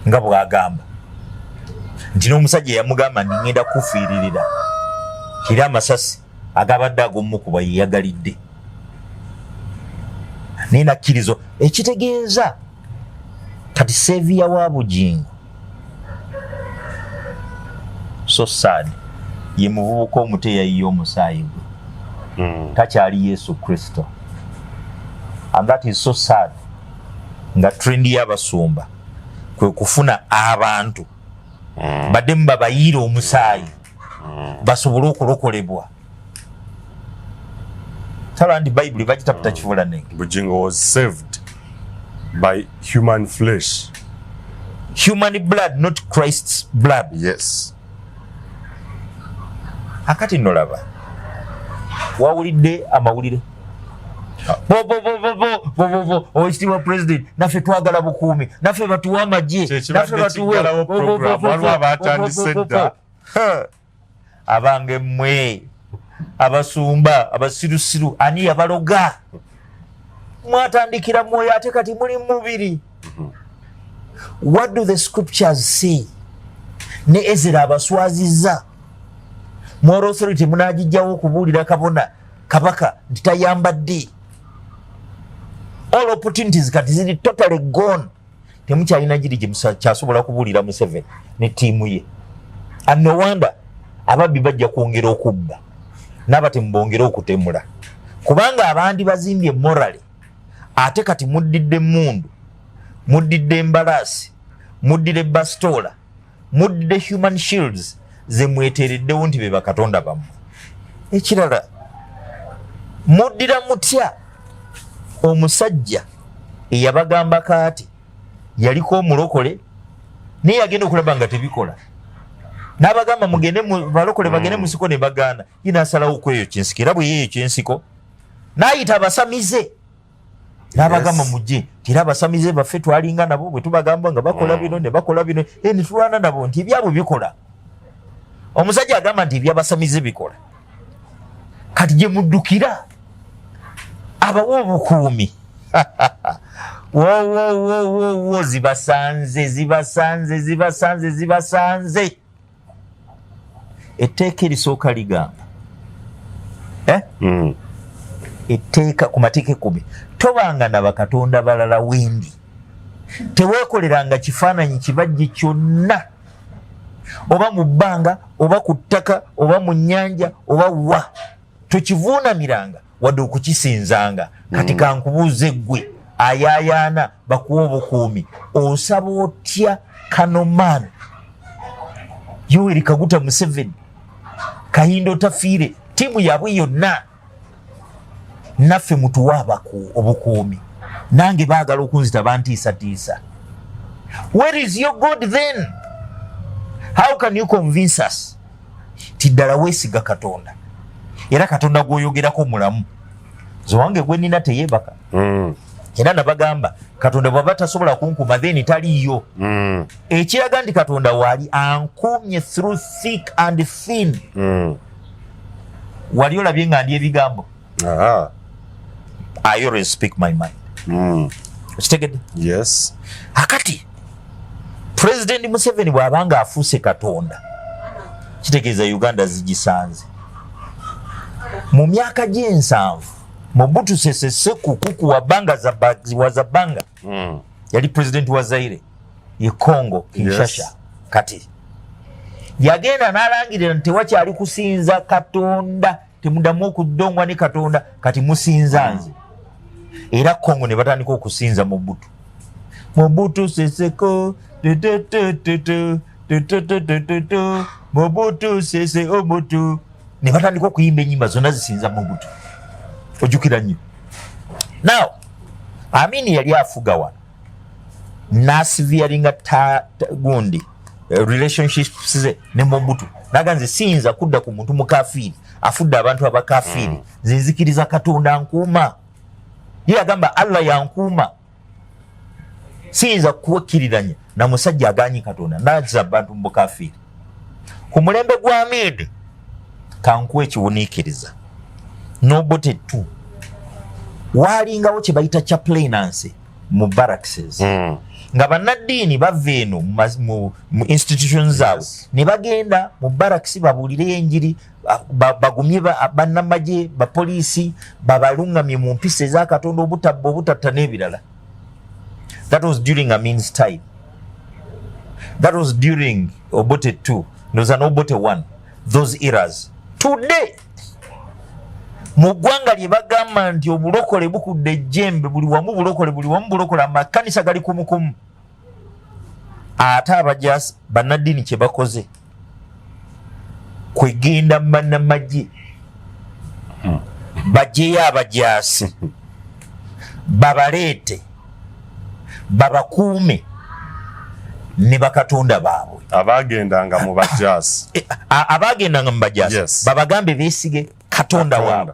Nga bwagamba nti n'omusajja yamugamba ndi ngenda kufiiririra kiri amasasi agabadde ag'omukuba yeyagalidde naye nakkirizo ekitegeeza kati seviya wa Bugingo so sad ye muvubuka omuto eyayiye omusaayi gwe takyali Yesu Kristo, and that is so sad nga trendi y'abasumba kwe kufuna abantu badde mubabayire omusaayi basobole okulokolebwa. Tala nti Bible bagitapita kivula nenge. Bugingo was saved by human flesh. Human blood, not Christ's blood. Yes. Akati nolaba wawulidde amawulire Oweekitiibwa President naffe twagala bukuumi, naffe batuwa amagye, naffe batuwe abange mmwe abasumba abasirusiru ani yabaloga mwatandikira mwoyo ate kati muli mubiri. What do the scriptures say? Ne Ezra abaswaziza moral authority munagijjawo okubuulira kabaka nti tayambadde. All opportunities kati ziri totally gone. Temukyalina giri gye kyasobola kubuulira Museveni ne ttiimu ye. And no wonder ababbi bajja kwongera okubba n'abatemu bongera okutemula, kubanga abandi bazimbye morale ate kati muddidde mundu, muddidde embalaasi, muddidde bastola, muddidde human shields ze mweteereddewo nti be bakatonda bammwe. Ekirala muddira mutya omusajja eyabagamba kaati yaliko omulokole naye yagenda okulaba nga tebikola, n'abagamba mugende balokole bagende musiko ne bagaana, yinaasalawo kweyo kyensiko era bwe yeeyo kyensiko n'ayita abasamize n'abagamba mujje era abasamize baffe twalinga nabo bwe tubagamba nga bakola bino ne bakola bino ne tulwana nabo nti ebyabwe bikola. Omusajja agamba nti ebyabasamize bikola, kati gye muddukira abawa obukuumi wo zibasanze. Etteeka erisooka ligamba etteeka ku mateeka 10 tobanga na bakatonda balala wendi, teweekoleranga kifaananyi kibajje kyonna oba mu bbanga oba ku ttaka oba mu nnyanja oba wa, tokivuunamiranga wadde okukisinzanga. Kati kankubuuze ggwe ayaayaana bakuwa obukuumi, osaba otya kanoman Yoweri Kaguta Museveni, Kayindo tafiire, tiimu yaabwe yonna naffe mutuwa obukuumi, nange baagala okunzita bantiisatiisa. Where is your God then? How can you convince us? Tiddala weesiga Katonda, era Katonda gw'oyogerako mulamu. Zowange gwe nina teyeebaka. Era nabagamba Katonda bw'aba tasobola kunkuma then taliyo. Ekiraga nti Katonda waali ankumye through thick and thin. Wali olabye nga ndi ebigambo? I always speak my mind. Kitegedde? Yes. Akati President Museveni bw'abanga afuuse Katonda kitegeeza Uganda zigisanze mu myaka gy'ensanvu. Mobutu Sese Seko Kuku Wazabanga yali president wa Zaire ye Congo Kinshasa. Yes. Kati yagenda n'alangirira nti tewakyali kusinza Katonda, temudamu okuddongwa ne Katonda, kati musinza nze. Era Congo ne batandika okusinza Mobutu. Mobutu Sese Seko Mobutu Sese Obutu ne batandika okuyimba ennyimba zonna zisinza Mobutu. Ojukira nnyo. Now Amini yali afuga wano nasiviaringa gundi relationships ze ne Mobutu naganze sinza kudda ku muntu mukafiri afudde abantu abakafiri zinzikiriza Katonda nkuuma ye agamba Allah yankuuma sinza kuwakiriranya na musajja aganyi Katonda naza abantu mukafiri ku mulembe gwa Amini kankuwe kiwunikiriza Nobote tu walingawo kye bayita chaplainancy mu barracks nga bannaddiini bava eno mu institutions zaabwe ne bagenda mu barracks babulire enjiri bagumye bannamagye bapoliisi babalungamye mu mpisa eza Katonda obutabba obutatta n'ebirala. That was during Amin's time. That was during Obote 2. There was an Obote 1. Those eras. Today mu ggwanga lye bagamba nti obulokole bukudde ejjembe buli wamu bulokole amakanisa gali kumukumu. Ate abajaasi bannaddiini kye bakoze kwegenda mu bannamagye bajeyo abajaasi babaleete babakuume ne bakatonda baabwe abagendanga mu bajaasi abagendanga mu bajaasi. Yes. Babagambe beesige Katonda waabwe.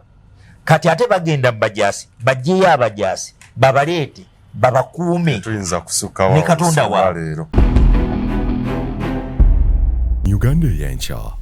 Kati ate bagenda mu bajaasi bajeyo abajaasi babaleete babakuume ne Katonda waabwe. Uganda y'enkya.